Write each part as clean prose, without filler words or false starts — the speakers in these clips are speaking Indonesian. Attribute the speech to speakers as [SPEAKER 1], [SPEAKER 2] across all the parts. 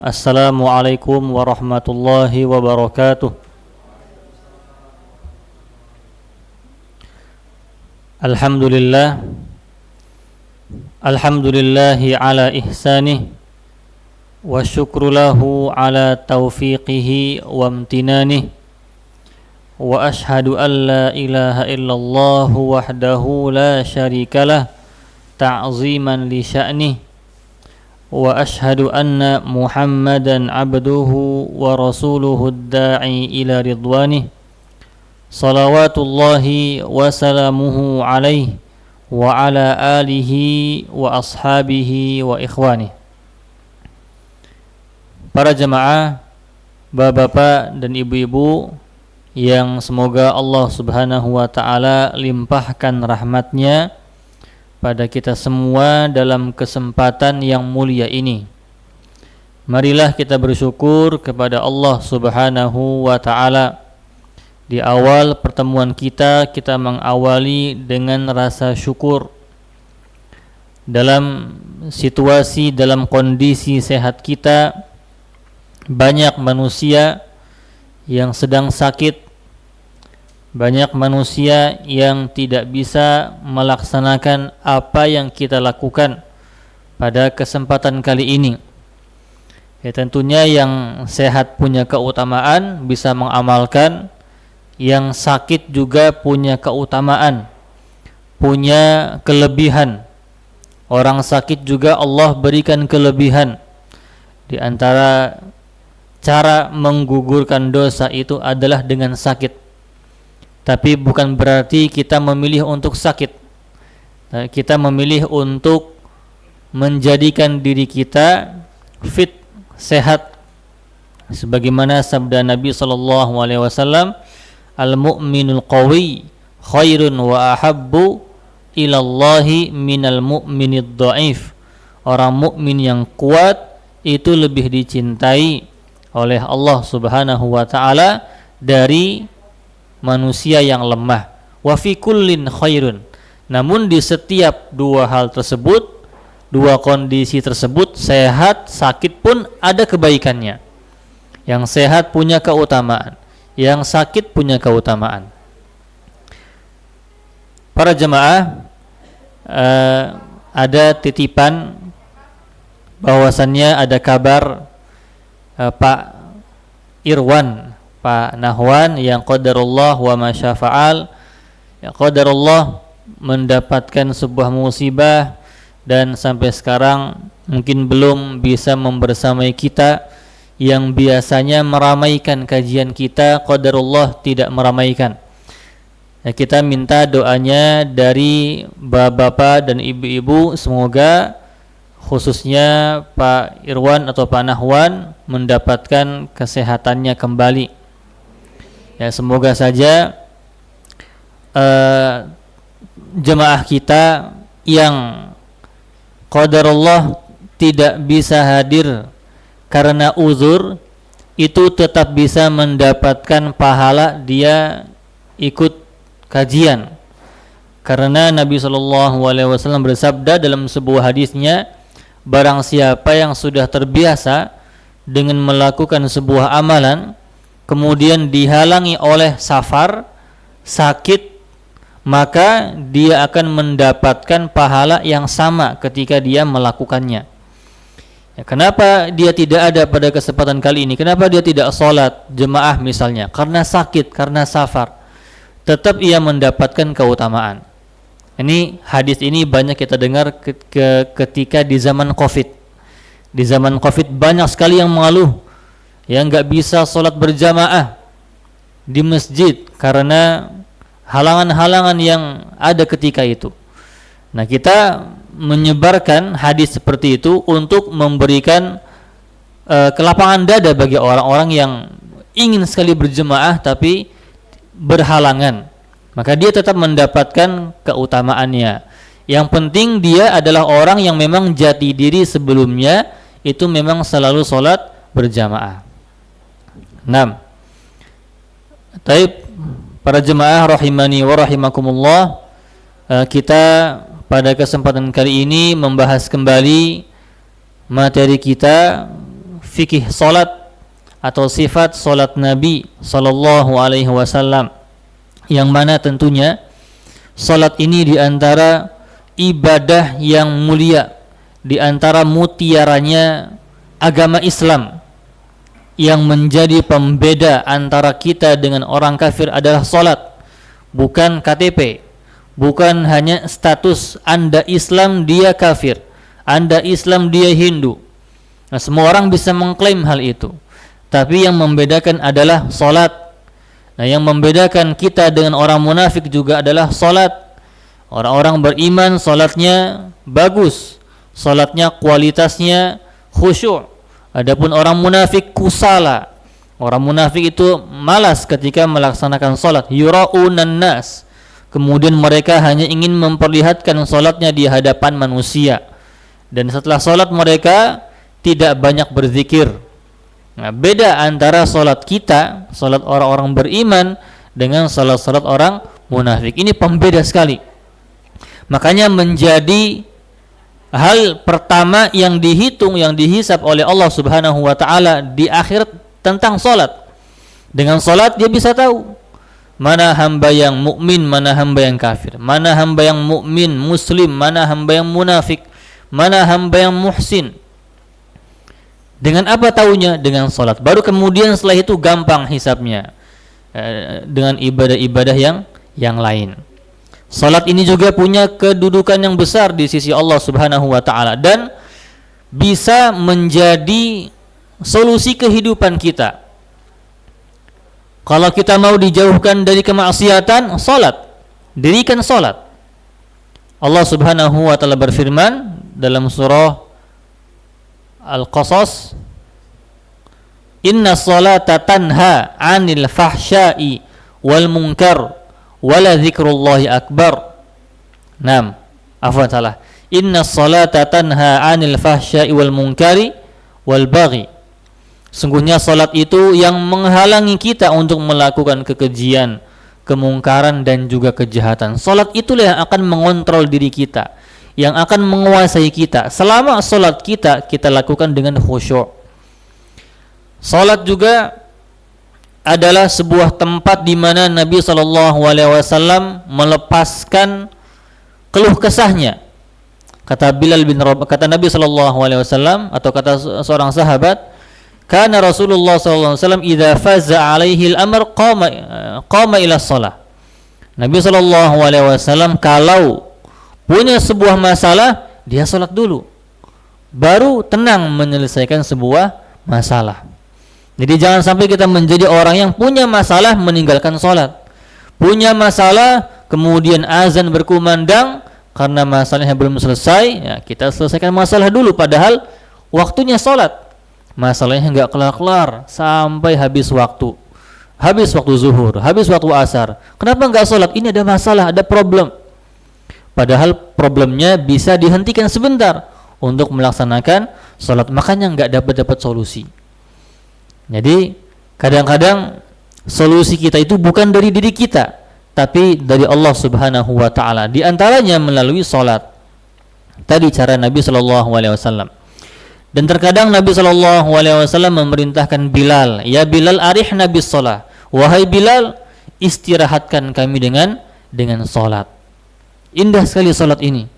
[SPEAKER 1] Assalamualaikum warahmatullahi wabarakatuh. Alhamdulillah. Alhamdulillahi ala ihsanih wa syukru lahu ala taufiqihi wa amtinanih. Wa ashhadu an la ilaha illallah wahdahu la syarikalah ta'ziman li sya'nih. Wa ashhadu anna Muhammadan abduhu wa rasuluhu ad-da'i ila ridwanih. Salawatullahi wa salamuhu alaihi wa ala alihi wa ashabihi wa ikhwanih. Para jemaah, bapak-bapak dan ibu-ibu yang semoga Allah Subhanahu wa ta'ala limpahkan rahmatnya pada kita semua dalam kesempatan yang mulia ini. Marilah kita bersyukur kepada Allah Subhanahu wa ta'ala. Di awal pertemuan kita mengawali dengan rasa syukur. Dalam situasi, dalam kondisi sehat kita, banyak manusia yang sedang sakit, banyak manusia yang tidak bisa melaksanakan apa yang kita lakukan pada kesempatan kali ini. Ya, tentunya yang sehat punya keutamaan, bisa mengamalkan. Yang sakit juga punya keutamaan, punya kelebihan. Orang sakit juga Allah berikan kelebihan. Di antara cara menggugurkan dosa itu adalah dengan sakit. Tapi bukan berarti kita memilih untuk sakit. Kita memilih untuk menjadikan diri kita fit, sehat. Sebagaimana sabda Nabi SAW, al-mu'minul qawi khairun wa ahabbu ilallahi minal mu'minid dha'if. Orang mukmin yang kuat itu lebih dicintai oleh Allah Subhanahu wa ta'ala dari manusia yang lemah. Wa fi kullin khairun. Namun di setiap dua hal tersebut, dua kondisi tersebut, sehat, sakit pun ada kebaikannya. Yang sehat punya keutamaan, yang sakit punya keutamaan. Para jemaah, ada titipan bahwasannya ada kabar Pak Irwan, Pak Nahwan yang qadarullah wa ma syafa'al, ya qadarullah mendapatkan sebuah musibah dan sampai sekarang mungkin belum bisa membersamai kita. Yang biasanya meramaikan kajian kita, qadarullah tidak meramaikan. Ya, kita minta doanya dari bapak-bapak dan ibu-ibu, semoga khususnya Pak Irwan atau Pak Nahwan mendapatkan kesehatannya kembali. Ya, semoga saja jemaah kita yang qadarullah tidak bisa hadir karena uzur itu tetap bisa mendapatkan pahala dia ikut kajian. Karena Nabi SAW bersabda dalam sebuah hadisnya, barang siapa yang sudah terbiasa dengan melakukan sebuah amalan kemudian dihalangi oleh safar, sakit, maka dia akan mendapatkan pahala yang sama ketika dia melakukannya. Ya, kenapa dia tidak ada pada kesempatan kali ini? Kenapa dia tidak sholat jemaah misalnya? Karena sakit, karena safar. Tetap ia mendapatkan keutamaan. Ini hadis ini banyak kita dengar ketika di zaman Covid. Di zaman Covid banyak sekali yang mengeluh yang nggak bisa sholat berjamaah di masjid karena halangan-halangan yang ada ketika itu. Nah, kita menyebarkan hadis seperti itu untuk memberikan kelapangan dada bagi orang-orang yang ingin sekali berjamaah tapi berhalangan. Maka dia tetap mendapatkan keutamaannya. Yang penting dia adalah orang yang memang jati diri sebelumnya itu memang selalu sholat berjamaah. 6. Taib, para jemaah rahimani wa rahimakumullah, kita pada kesempatan kali ini membahas kembali materi kita fikih salat atau sifat salat Nabi sallallahu alaihi wasallam, yang mana tentunya salat ini diantara ibadah yang mulia, diantara mutiaranya agama Islam. Yang menjadi pembeda antara kita dengan orang kafir adalah salat, bukan KTP, bukan hanya status Anda Islam dia kafir, Anda Islam dia Hindu. Nah, semua orang bisa mengklaim hal itu, tapi yang membedakan adalah salat. Nah, yang membedakan kita dengan orang munafik juga adalah salat. Orang-orang beriman salatnya bagus, salatnya kualitasnya khusyuk. Adapun orang munafik kusala. Orang munafik itu malas ketika melaksanakan salat, yura'unan nas. Kemudian mereka hanya ingin memperlihatkan salatnya di hadapan manusia. Dan setelah salat mereka tidak banyak berzikir. Nah, beda antara salat kita, salat orang-orang beriman dengan salat-salat orang munafik. Ini pembeda sekali. Makanya menjadi hal pertama yang dihitung, yang dihisab oleh Allah Subhanahu wa taala di akhirat tentang salat. Dengan salat dia bisa tahu mana hamba yang mukmin, mana hamba yang kafir, mana hamba yang mukmin muslim, mana hamba yang munafik, mana hamba yang muhsin. Dengan apa taunya? Dengan salat. Baru kemudian setelah itu gampang hisabnya dengan ibadah-ibadah yang lain. Salat ini juga punya kedudukan yang besar di sisi Allah Subhanahu wa taala dan bisa menjadi solusi kehidupan kita. Kalau kita mau dijauhkan dari kemaksiatan, salat. Dirikan salat. Allah Subhanahu wa taala berfirman dalam surah Al-Qasas, "Inna salata tanha 'anil fahsya'i wal munkar wala dzikrullahi akbar." Naam, afwan salah. Inna salata tanha 'anil fahsya'i wal munkari wal baghi. Sungguhnya salat itu yang menghalangi kita untuk melakukan kekejian, kemungkaran dan juga kejahatan. Salat itulah yang akan mengontrol diri kita, yang akan menguasai kita. Selama salat kita lakukan dengan khusyuk. Salat juga adalah sebuah tempat di mana Nabi SAW melepaskan keluh kesahnya. Kata Bilal bin Rabah, kata Nabi SAW atau kata seorang sahabat, "Kana Rasulullah SAW idza faza alaihi al-amr qama ila shalah." Nabi SAW kalau punya sebuah masalah, dia salat dulu, baru tenang menyelesaikan sebuah masalah. Jadi jangan sampai kita menjadi orang yang punya masalah meninggalkan salat. Punya masalah kemudian azan berkumandang karena masalahnya belum selesai, ya kita selesaikan masalah dulu padahal waktunya salat. Masalahnya enggak kelar-kelar sampai habis waktu. Habis waktu zuhur, habis waktu asar. Kenapa enggak salat? Ini ada masalah, ada problem. Padahal problemnya bisa dihentikan sebentar untuk melaksanakan salat. Makanya enggak dapat solusi. Jadi kadang-kadang solusi kita itu bukan dari diri kita, tapi dari Allah Subhanahu wa taala. Di antaranya melalui salat. Tadi cara Nabi sallallahu alaihi wasallam. Dan terkadang Nabi sallallahu alaihi wasallam memerintahkan Bilal, "Ya Bilal, arihna bis shalah." Wahai Bilal, istirahatkan kami dengan salat. Indah sekali salat ini.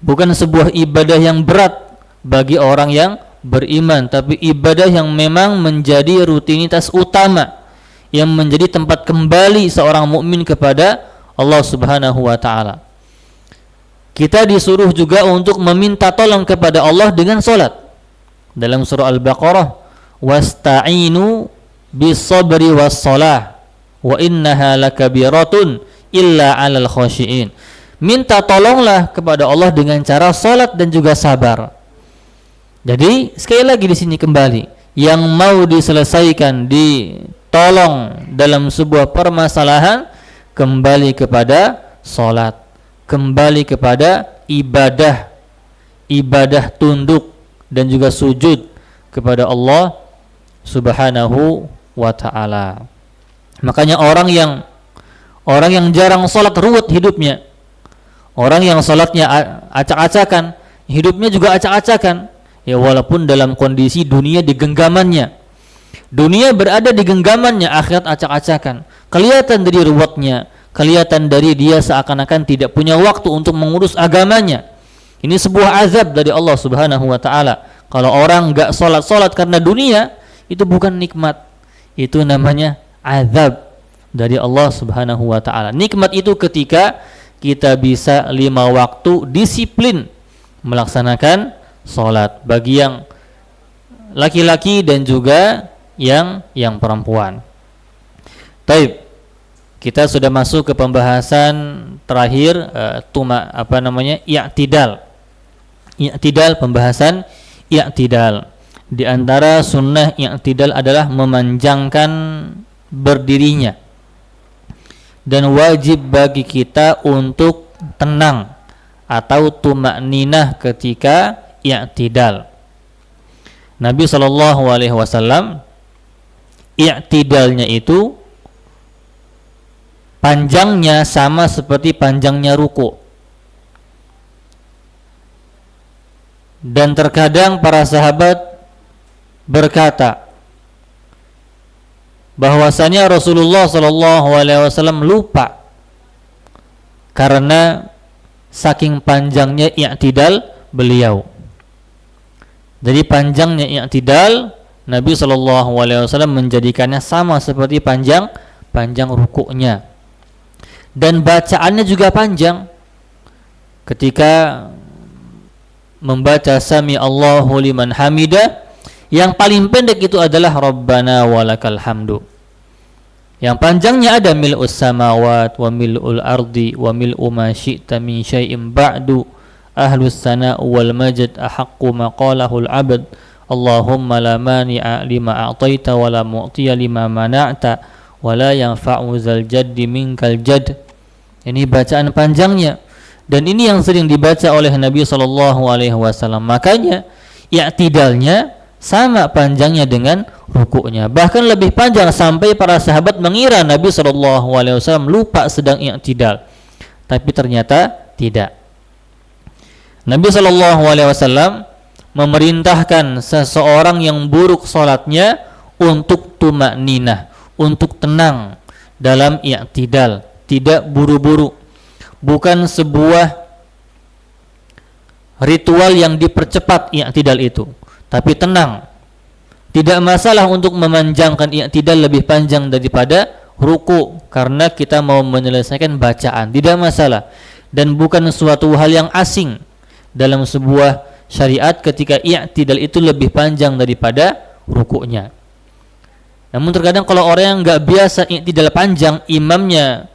[SPEAKER 1] Bukan sebuah ibadah yang berat bagi orang yang beriman, tapi ibadah yang memang menjadi rutinitas utama, yang menjadi tempat kembali seorang mukmin kepada Allah Subhanahu wa taala. Kita disuruh juga untuk meminta tolong kepada Allah dengan salat. Dalam surah Al-Baqarah, "Wasta'inu bis-sabri was-shalah wa innaha lakabiratun illa 'alal khashiin." Minta tolonglah kepada Allah dengan cara salat dan juga sabar. Jadi sekali lagi di sini kembali, yang mau diselesaikan, ditolong dalam sebuah permasalahan, kembali kepada salat, kembali kepada ibadah tunduk dan juga sujud kepada Allah Subhanahu wa taala. Makanya orang yang jarang salat ruwet hidupnya. Orang yang salatnya acak-acakan, hidupnya juga acak-acakan. ya walaupun dalam kondisi dunia di genggamannya. Dunia berada di genggamannya, akhirat acak-acakan. Kelihatan dari ruwetnya, kelihatan dari dia seakan-akan tidak punya waktu untuk mengurus agamanya. Ini sebuah azab dari Allah Subhanahu wa taala. Kalau orang enggak salat karena dunia, itu bukan nikmat. Itu namanya azab dari Allah Subhanahu wa taala. Nikmat itu ketika kita bisa 5 waktu disiplin melaksanakan salat bagi yang laki-laki dan juga yang perempuan. Taib. Kita sudah masuk ke pembahasan terakhir i'tidal. I'tidal, pembahasan i'tidal. Di antara sunnah i'tidal adalah memanjangkan berdirinya. Dan wajib bagi kita untuk tenang atau tuma'ninah ketika i'tidal. Nabi SAW i'tidalnya itu panjangnya sama seperti panjangnya ruku. Dan terkadang para sahabat berkata bahwasanya Rasulullah SAW lupa karena saking panjangnya i'tidal beliau. Jadi panjangnya i'tidal, Nabi SAW menjadikannya sama seperti panjang rukuknya. Dan bacaannya juga panjang. Ketika membaca Sami Allahu liman hamidah, yang paling pendek itu adalah Rabbana walakal hamdu. Yang panjangnya ada mil'us samawat wa mil'ul ardi wa mil'u ma syi'ta min syai'in ba'du. Ahlus sana wal majd ahaqqu ma qalahul abad. Allahumma la mani'a lima a'taita wa la mu'tiya lima mana'ta wa la yanfa'u zal jaddi minkal jadd. Ini bacaan panjangnya, dan ini yang sering dibaca oleh Nabi SAW. Makanya i'tidalnya sama panjangnya dengan rukuknya, bahkan lebih panjang sampai para sahabat mengira Nabi SAW lupa sedang i'tidal, tapi ternyata tidak. Nabi SAW memerintahkan seseorang yang buruk salatnya untuk tuma'ninah, untuk tenang dalam i'tidal, tidak buru-buru. Bukan sebuah ritual yang dipercepat i'tidal itu, tapi tenang. Tidak masalah untuk memanjangkan i'tidal lebih panjang daripada ruku karena kita mau menyelesaikan bacaan, tidak masalah. Dan bukan suatu hal yang asing dalam sebuah syariat ketika i'tidal itu lebih panjang daripada rukuknya. Namun terkadang kalau orang yang enggak biasa i'tidal panjang, imamnya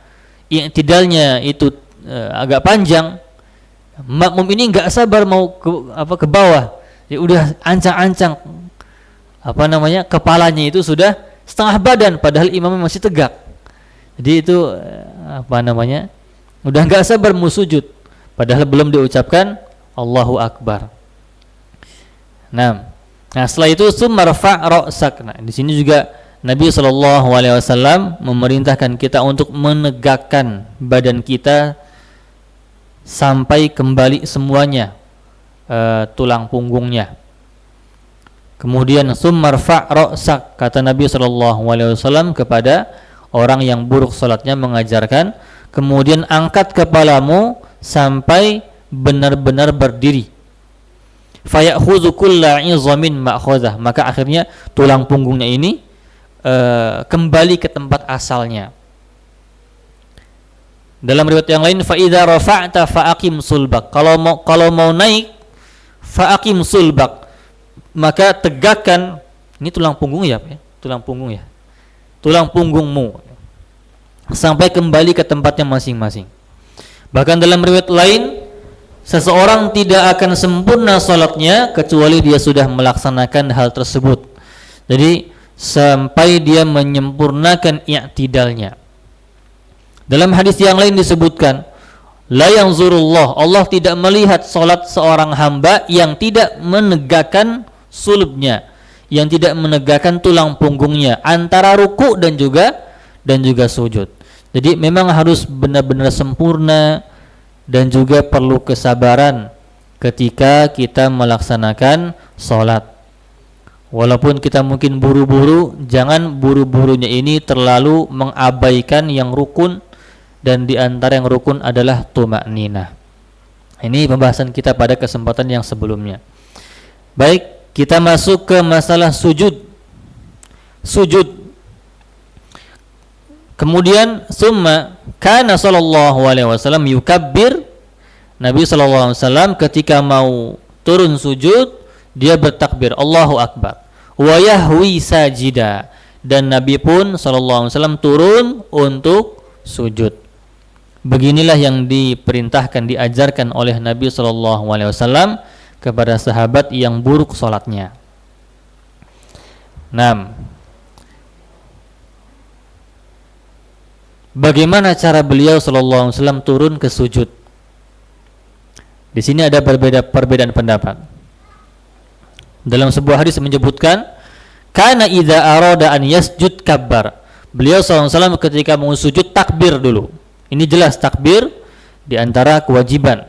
[SPEAKER 1] i'tidalnya itu agak panjang, makmum ini enggak sabar mau ke bawah. Ya udah ancang-ancang kepalanya itu sudah setengah badan padahal imamnya masih tegak. Jadi itu udah enggak sabar mau sujud padahal belum diucapkan Allahu Akbar. Nah setelah itu sumarfa' ra'sak. Nah, di sini juga Nabi SAW memerintahkan kita untuk menegakkan badan kita sampai kembali semuanya tulang punggungnya. Kemudian sumarfa' ra'sak, kata Nabi SAW kepada orang yang buruk salatnya, mengajarkan, kemudian angkat kepalamu sampai benar-benar berdiri. Fayakhudhu kulla 'idhamin ma'khudhah, maka akhirnya tulang punggungnya ini kembali ke tempat asalnya. Dalam riwayat yang lain, fa idza rafa'ta fa'aqim sulbak, kalau mau naik fa'aqim sulbak, maka tegakkan ini tulang punggung ya, tulang punggungmu sampai kembali ke tempatnya masing-masing. Bahkan dalam riwayat lain, seseorang tidak akan sempurna salatnya kecuali dia sudah melaksanakan hal tersebut. Jadi sampai dia menyempurnakan i'tidalnya. Dalam hadis yang lain disebutkan, la yanzurullah, Allah tidak melihat salat seorang hamba yang tidak menegakkan sulubnya, yang tidak menegakkan tulang punggungnya antara ruku dan juga sujud. Jadi memang harus benar-benar sempurna dan juga perlu kesabaran ketika kita melaksanakan salat. Walaupun kita mungkin buru-buru, jangan buru-burunya ini terlalu mengabaikan yang rukun, dan di antara yang rukun adalah tumakninah. Ini pembahasan kita pada kesempatan yang sebelumnya. Baik, kita masuk ke masalah sujud. Kemudian summa kana sallallahu alaihi wasallam yukabbir. Nabi sallallahu alaihi wasallam ketika mau turun sujud, dia bertakbir Allahu akbar. Wa yahwi sajida, dan Nabi pun sallallahu alaihi wasallam turun untuk sujud. Beginilah yang diperintahkan, diajarkan oleh Nabi sallallahu alaihi wasallam kepada sahabat yang buruk salatnya. 6. Bagaimana cara beliau sallallahu alaihi wasallam turun ke sujud? Di sini ada perbedaan pendapat. Dalam sebuah hadis menyebutkan, kana idza arada an yasjud kabbar. Beliau sallallahu alaihi wasallam ketika mau sujud takbir dulu. Ini jelas takbir di antara kewajiban.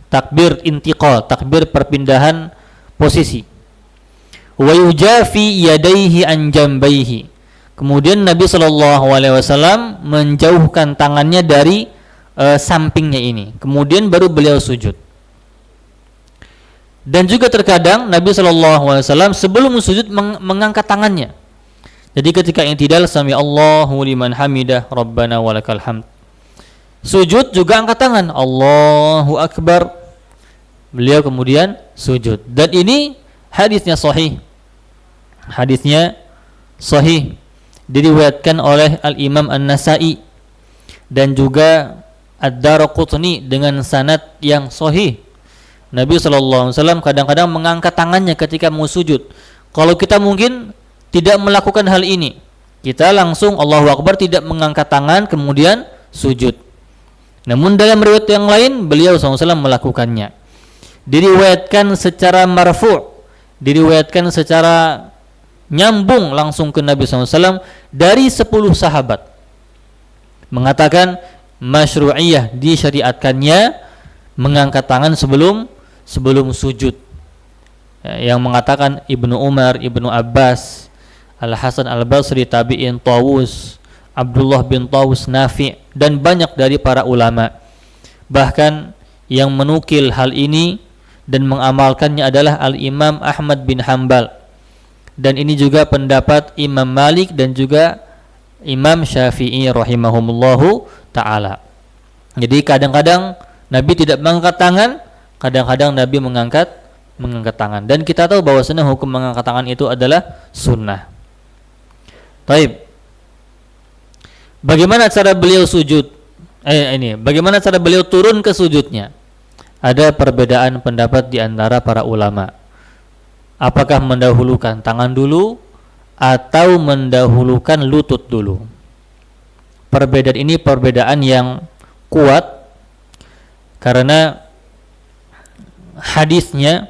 [SPEAKER 1] Takbir intiqal, takbir perpindahan posisi. Wa yujafi yadayhi an jambaihi. Kemudian Nabi sallallahu alaihi wasallam menjauhkan tangannya dari sampingnya ini. Kemudian baru beliau sujud. Dan juga terkadang Nabi sallallahu alaihi wasallam sebelum sujud mengangkat tangannya. Jadi ketika i'tidal sami Allahu liman hamidah rabbana walakal hamd. Sujud juga angkat tangan Allahu akbar. Beliau kemudian sujud. Dan ini hadisnya sahih. Hadisnya sahih. Diriwayatkan oleh Al-Imam An-Nasa'i dan juga Ad-Daraqutni dengan sanad yang sahih. Nabi sallallahu alaihi wasallam kadang-kadang mengangkat tangannya ketika mau sujud. Kalau kita mungkin tidak melakukan hal ini, kita langsung Allahu Akbar, tidak mengangkat tangan kemudian sujud. Namun dalam riwayat yang lain beliau sallallahu alaihi wasallam melakukannya. Diriwayatkan secara marfu', diriwayatkan secara nyambung langsung ke Nabi SAW dari 10 sahabat mengatakan masyru'iyah, disyariatkannya mengangkat tangan sebelum sujud. Yang mengatakan Ibnu Umar, Ibnu Abbas, Al-Hasan Al-Basri, tabi'in Tawus, Abdullah bin Tawus, Nafi' dan banyak dari para ulama. Bahkan yang menukil hal ini dan mengamalkannya adalah Al-Imam Ahmad bin Hanbal. Dan ini juga pendapat Imam Malik dan juga Imam Syafi'i rahimahumullahu ta'ala. Jadi kadang-kadang Nabi tidak mengangkat tangan, kadang-kadang Nabi mengangkat tangan. Dan kita tahu bahwasanya hukum mengangkat tangan itu adalah sunnah. Baik. Bagaimana cara beliau sujud? Bagaimana cara beliau turun ke sujudnya? Ada perbedaan pendapat di antara para ulama. Apakah mendahulukan tangan dulu atau mendahulukan lutut dulu? Perbedaan ini perbedaan yang kuat karena hadisnya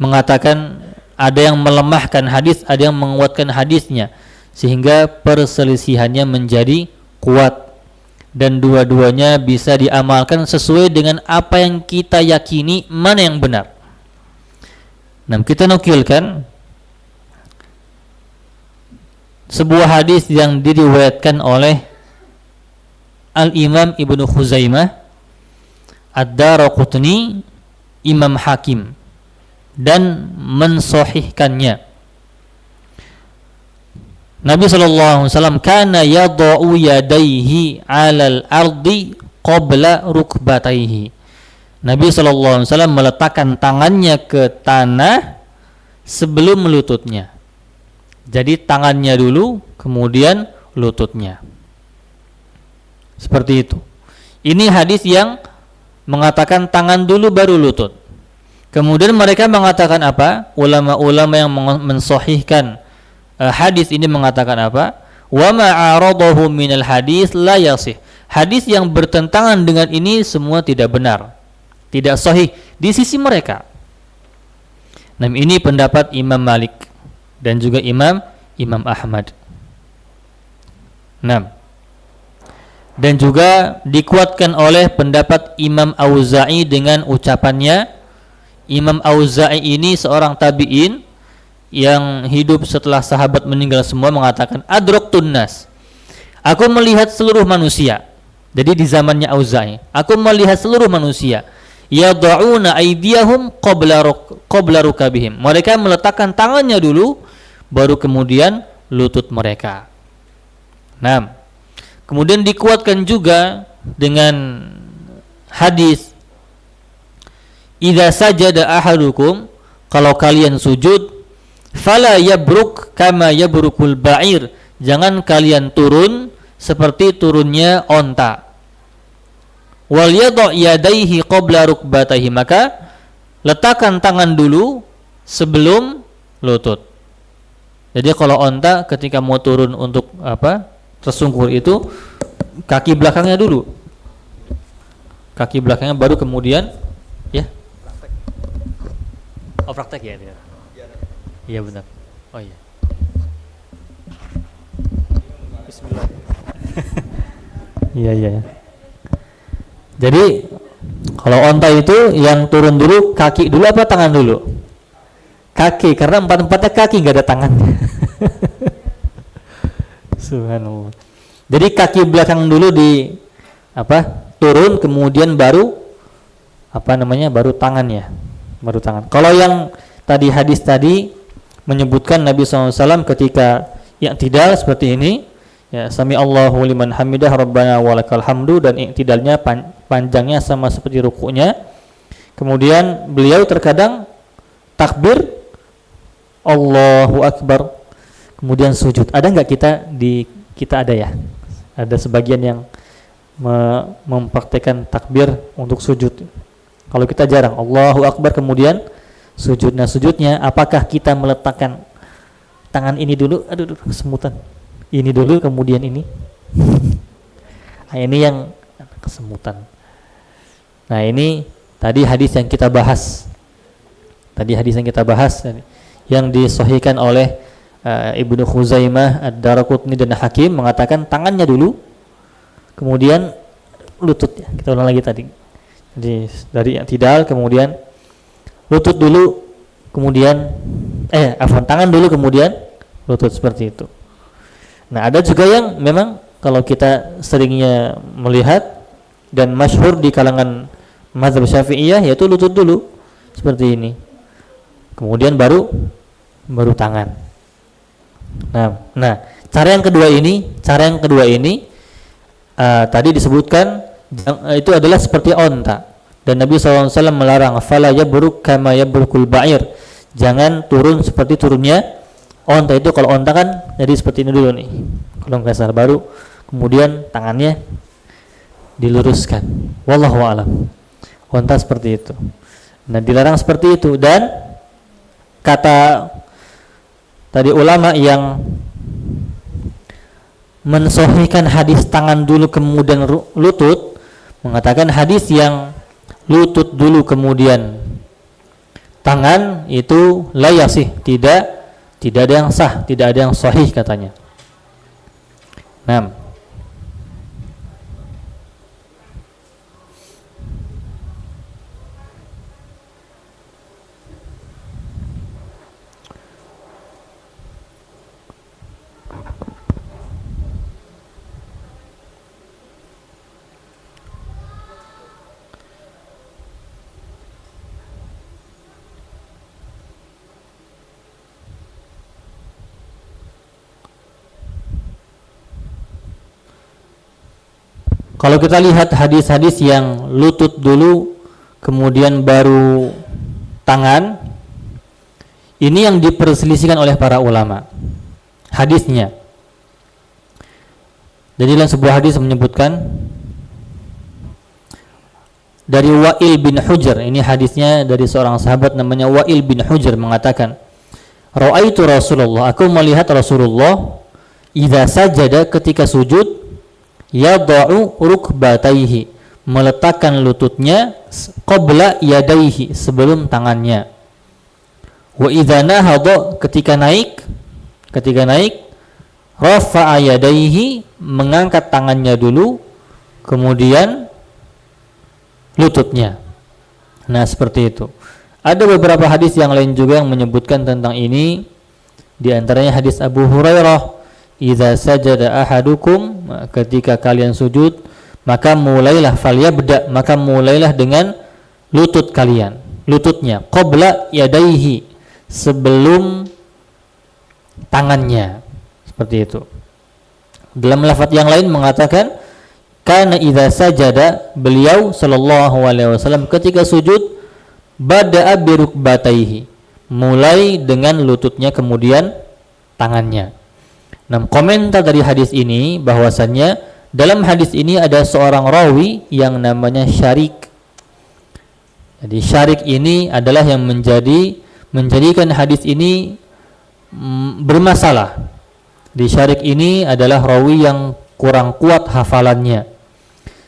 [SPEAKER 1] mengatakan, ada yang melemahkan hadis, ada yang menguatkan hadisnya, sehingga perselisihannya menjadi kuat dan dua-duanya bisa diamalkan sesuai dengan apa yang kita yakini mana yang benar. Nah, kita nukilkan sebuah hadis yang diriwayatkan oleh Al-Imam Ibnu Khuzaimah, Ad-Daraqutni, Imam Hakim, dan mensahihkannya. Nabi sallallahu alaihi wasallam kana yadau yadayhi 'alal ardi qabla rukbatayhi. Nabi sallallahu alaihi wasallam meletakkan tangannya ke tanah sebelum lututnya. Jadi tangannya dulu kemudian lututnya. Seperti itu. Ini hadis yang mengatakan tangan dulu baru lutut. Kemudian mereka mengatakan apa? Ulama-ulama yang mensahihkan hadis ini mengatakan apa? Wa ma aradahu minal hadis la yasih. Hadis yang bertentangan dengan ini semua tidak benar, tidak sahih di sisi mereka. Nah, ini pendapat Imam Malik dan juga Imam Ahmad. Nah, dan juga dikuatkan oleh pendapat Imam Auza'i dengan ucapannya, Imam Auza'i ini seorang tabi'in yang hidup setelah sahabat meninggal semua, mengatakan adroktun nas, aku melihat seluruh manusia. Jadi di zamannya Auza'i, aku melihat seluruh manusia yad'una aydiyahum qabla rukabihim. Mereka meletakkan tangannya dulu baru kemudian lutut mereka. Nah, kemudian dikuatkan juga dengan hadis idza sajada ahadukum, kalau kalian sujud, fala yabruk kama yabrukul ba'ir, jangan kalian turun seperti turunnya onta. Wal yadha yadayhi qabla rukbatayhi, maka letakkan tangan dulu sebelum lutut. Jadi kalau onta ketika mau turun untuk tersungkur itu kaki belakangnya dulu. Kaki belakangnya baru kemudian ya. Oh, praktek ya dia. Iya benar. Oh iya. Bismillah. Iya. Jadi kalau onta itu yang turun dulu kaki dulu apa tangan dulu? Kaki, karena empat-empatnya kaki, nggak ada tangannya. Subhanallah. Jadi kaki belakang dulu turun, kemudian baru baru tangannya. Baru tangan. Kalau yang tadi hadis tadi menyebutkan Nabi SAW ketika i'tidal seperti ini, ya, sami Allahu liman hamidah rabbana walakal hamdu, dan i'tidalnya panjangnya sama seperti rukuknya. Kemudian beliau terkadang takbir Allahu akbar, kemudian sujud. Ada nggak kita ada ya? Ada sebagian yang mempraktekkan takbir untuk sujud. Kalau kita jarang Allahu akbar kemudian sujud. Nah, sujudnya apakah kita meletakkan tangan ini dulu, aduh kesemutan, ini dulu kemudian ini? Nah, ini yang kesemutan. Nah, ini tadi hadis yang kita bahas. Yang disahihkan oleh Ibnu Khuzaimah, Ad-Daraqutni dan Hakim, mengatakan tangannya dulu kemudian lututnya. Kita ulang lagi tadi. Jadi dari i'tidal kemudian lutut dulu, kemudian tangan dulu kemudian lutut, seperti itu. Nah, ada juga yang memang kalau kita seringnya melihat dan masyhur di kalangan mazhab Syafi'iyah, yaitu lutut dulu seperti ini. Kemudian baru tangan. Nah, cara yang kedua ini tadi disebutkan itu adalah seperti onta, dan Nabi SAW melarang fala yabruk kama yabrukul ba'ir, jangan turun seperti turunnya onta. Itu kalau onta kan jadi seperti ini dulu nih, kalau kasar, baru kemudian tangannya diluruskan. Wallahu a'lam. Onta seperti itu. Nah, dilarang seperti itu. Dan kata tadi ulama yang mensahihkan hadis tangan dulu kemudian lutut, mengatakan hadis yang lutut dulu kemudian tangan itu la yasih, tidak ada yang sah, tidak ada yang sahih katanya. Nah, kalau kita lihat hadis-hadis yang lutut dulu kemudian baru tangan, ini yang diperselisihkan oleh para ulama hadisnya. Jadi dalam sebuah hadis menyebutkan dari Wa'il bin Hujr, ini hadisnya dari seorang sahabat namanya Wa'il bin Hujr, mengatakan ra'aitu Rasulullah, aku melihat Rasulullah idza sajada, ketika sujud, yada'u rukbatayhi, meletakkan lututnya, qabla yadayhi, sebelum tangannya. Wa idza nahadha, ketika naik, rafa'a yadayhi, mengangkat tangannya dulu, kemudian lututnya. Nah, seperti itu. Ada beberapa hadis yang lain juga yang menyebutkan tentang ini. Di antaranya hadis Abu Hurairah, "Idza sajada ahadukum," ketika kalian sujud, maka mulailah falyabda, maka mulailah dengan lutut kalian, lututnya, qabla yadaihi, sebelum tangannya. Seperti itu. Dalam lafaz yang lain mengatakan, "Kana idza sajada," beliau sallallahu alaihi wasallam ketika sujud, bada'a bi rukbataihi, mulai dengan lututnya kemudian tangannya. Nah, komentar dari hadis ini bahwasannya dalam hadis ini ada seorang rawi yang namanya Syarik. Jadi Syarik ini adalah yang menjadikan hadis ini bermasalah. Di Syarik ini adalah rawi yang kurang kuat hafalannya.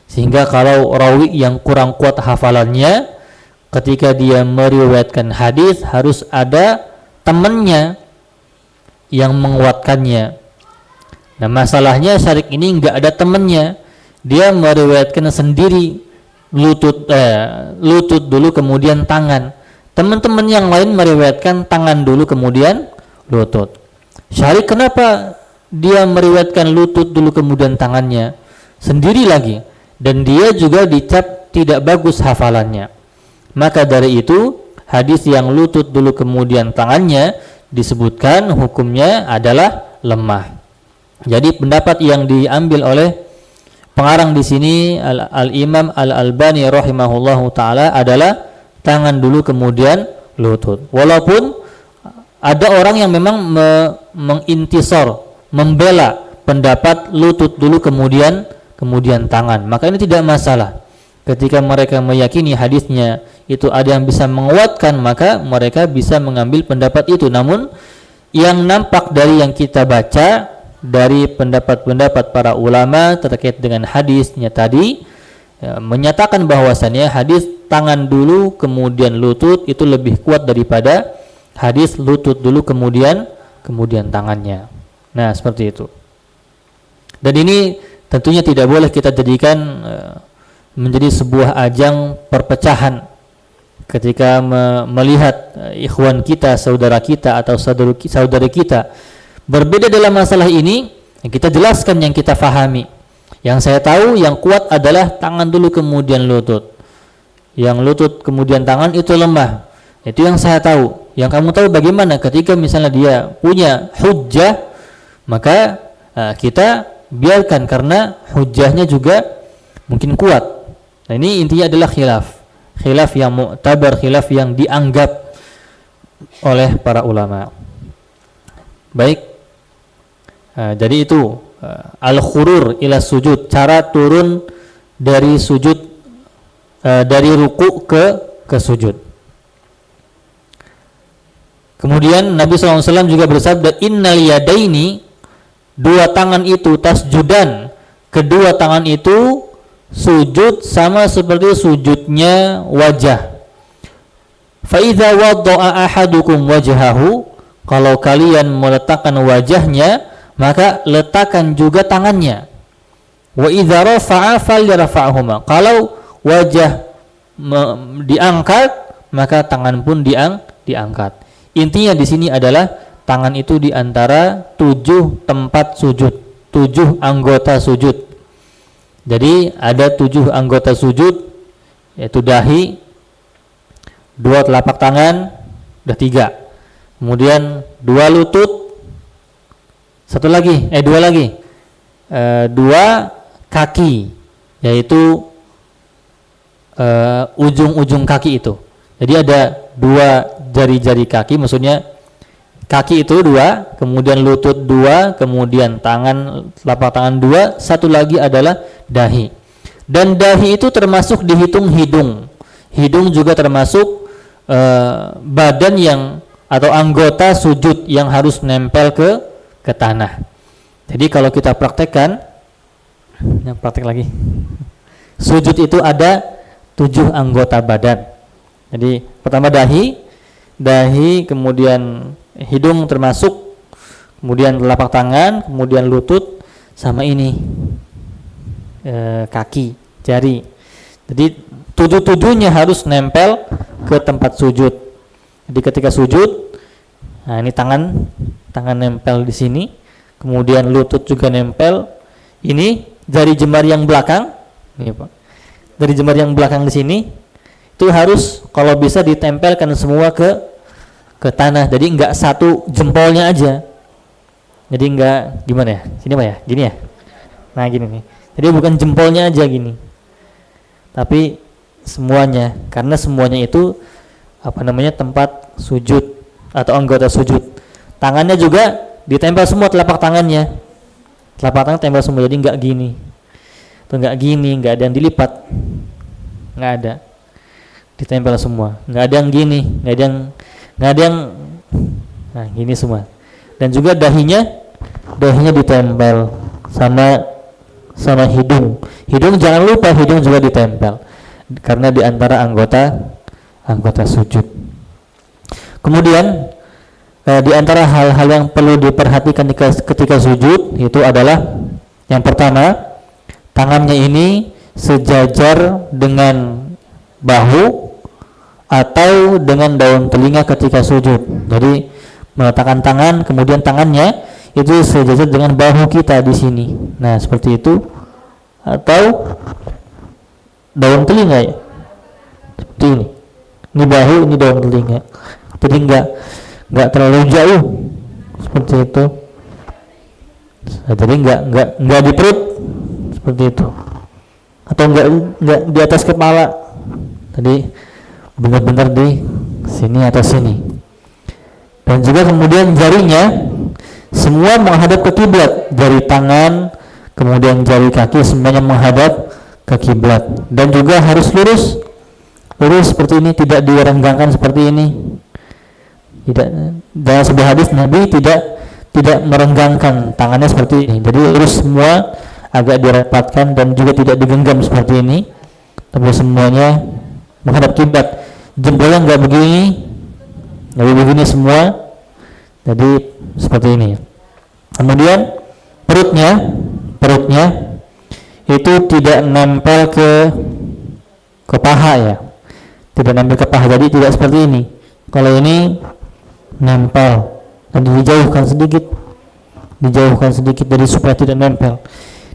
[SPEAKER 1] Sehingga kalau rawi yang kurang kuat hafalannya, ketika dia meriwayatkan hadis harus ada temannya yang menguatkannya. Nah, masalahnya Syarik ini enggak ada temannya. Dia meriwayatkan sendiri, lutut dulu kemudian tangan. Teman-teman yang lain meriwayatkan tangan dulu kemudian lutut. Syarik kenapa dia meriwayatkan lutut dulu kemudian tangannya sendiri lagi, dan dia juga dicap tidak bagus hafalannya. Maka dari itu hadis yang lutut dulu kemudian tangannya disebutkan hukumnya adalah lemah. Jadi pendapat yang diambil oleh pengarang di sini Al-Imam Al-Albani rahimahullahu taala adalah tangan dulu kemudian lutut. Walaupun ada orang yang memang mengintisor, membela pendapat lutut dulu kemudian tangan, maka ini tidak masalah. Ketika mereka meyakini hadisnya itu ada yang bisa menguatkan, maka mereka bisa mengambil pendapat itu. Namun yang nampak dari yang kita baca dari pendapat-pendapat para ulama terkait dengan hadisnya tadi, menyatakan bahwasannya hadis tangan dulu kemudian lutut itu lebih kuat daripada hadis lutut dulu kemudian tangannya. Nah, seperti itu. Dan ini tentunya tidak boleh kita jadikan menjadi sebuah ajang perpecahan ketika melihat ikhwan kita, saudara kita atau saudari kita berbeda dalam masalah ini. Kita jelaskan yang kita fahami. Yang saya tahu yang kuat adalah tangan dulu kemudian lutut. Yang lutut kemudian tangan itu lemah. Itu yang saya tahu. Yang kamu tahu bagaimana ketika misalnya dia punya hujjah, maka kita biarkan karena hujjahnya juga mungkin kuat. Nah, ini intinya adalah khilaf yang mu'tabar, khilaf yang dianggap oleh para ulama. Baik, jadi itu al-khurur ila sujud, cara turun dari sujud, dari ruku ke sujud. Kemudian Nabi SAW juga bersabda, innal yadaini, dua tangan itu, tasjudan, kedua tangan itu sujud sama seperti sujudnya wajah. Fa idza wada'a ahadukum wajhahu, kalau kalian meletakkan wajahnya, maka letakkan juga tangannya. Wa idza rafa'a falyarfa'huma, kalau wajah diangkat, maka tangan pun diangkat. Intinya di sini adalah tangan itu di antara 7 tempat sujud, 7 anggota sujud. Jadi ada 7 anggota sujud, yaitu dahi, 2 telapak tangan, udah 3. Kemudian 2 lutut, 2 lagi, 2 kaki, yaitu ujung-ujung kaki itu. Jadi ada 2 jari-jari kaki, maksudnya kaki itu 2, kemudian lutut 2, kemudian telapak tangan 2, satu lagi adalah dahi. Dan dahi itu termasuk dihitung hidung. Hidung juga termasuk badan yang atau anggota sujud yang harus nempel ke tanah. Jadi kalau kita praktek lagi. Sujud itu ada 7 anggota badan. Jadi pertama dahi, kemudian hidung termasuk, kemudian telapak tangan, kemudian lutut, sama ini kaki, jari. Jadi 7-7-nya harus nempel ke tempat sujud. Jadi ketika sujud, nah ini tangan nempel di sini, kemudian lutut juga nempel. Ini jari jemari yang belakang, nih Pak. Jari jemari yang belakang di sini itu harus kalau bisa ditempelkan semua ke tanah. Jadi enggak satu jempolnya aja. Jadi enggak gimana ya? Sini Pak ya? Gini ya? Nah gini nih. Jadi bukan jempolnya aja gini. Tapi semuanya, karena semuanya itu tempat sujud atau anggota sujud. Tangannya juga ditempel semua, telapak tangannya. Telapak tangan tempel semua, jadi enggak gini. Atau enggak gini, enggak ada yang dilipat. Enggak ada. Ditempel semua. Enggak ada yang gini, enggak ada yang nah, gini semua. Dan juga dahinya ditempel sama hidung. Hidung jangan lupa, hidung juga ditempel. Karena di antara anggota sujud. Kemudian di antara hal-hal yang perlu diperhatikan ketika sujud itu adalah yang pertama, tangannya ini sejajar dengan bahu atau dengan daun telinga ketika sujud. Jadi meletakkan tangan, kemudian tangannya itu sejajar dengan bahu kita di sini. Nah, seperti itu, atau daun telinga ya. Seperti ini. Ini bahu, ini daun telinga. Jadi enggak terlalu jauh seperti itu. Nah, jadi enggak di perut seperti itu. Atau enggak di atas kepala. Tadi benar-benar di sini atau sini. Dan juga kemudian jarinya semua menghadap ke kiblat. Jari tangan, kemudian jari kaki semuanya menghadap ke kiblat. Dan juga harus lurus seperti ini, tidak direnggangkan seperti ini. Tidak, dalam sebuah hadis Nabi tidak merenggangkan tangannya seperti ini. Jadi lurus semua, agak dirapatkan dan juga tidak digenggam seperti ini. Tapi semuanya menghadap kiblat. Jempolnya enggak begini semua. Jadi seperti ini. Kemudian perutnya itu tidak nempel ke paha ya. Tidak nempel ke paha. Jadi tidak seperti ini. Kalau ini nempel dan dijauhkan sedikit dari supaya tidak nempel.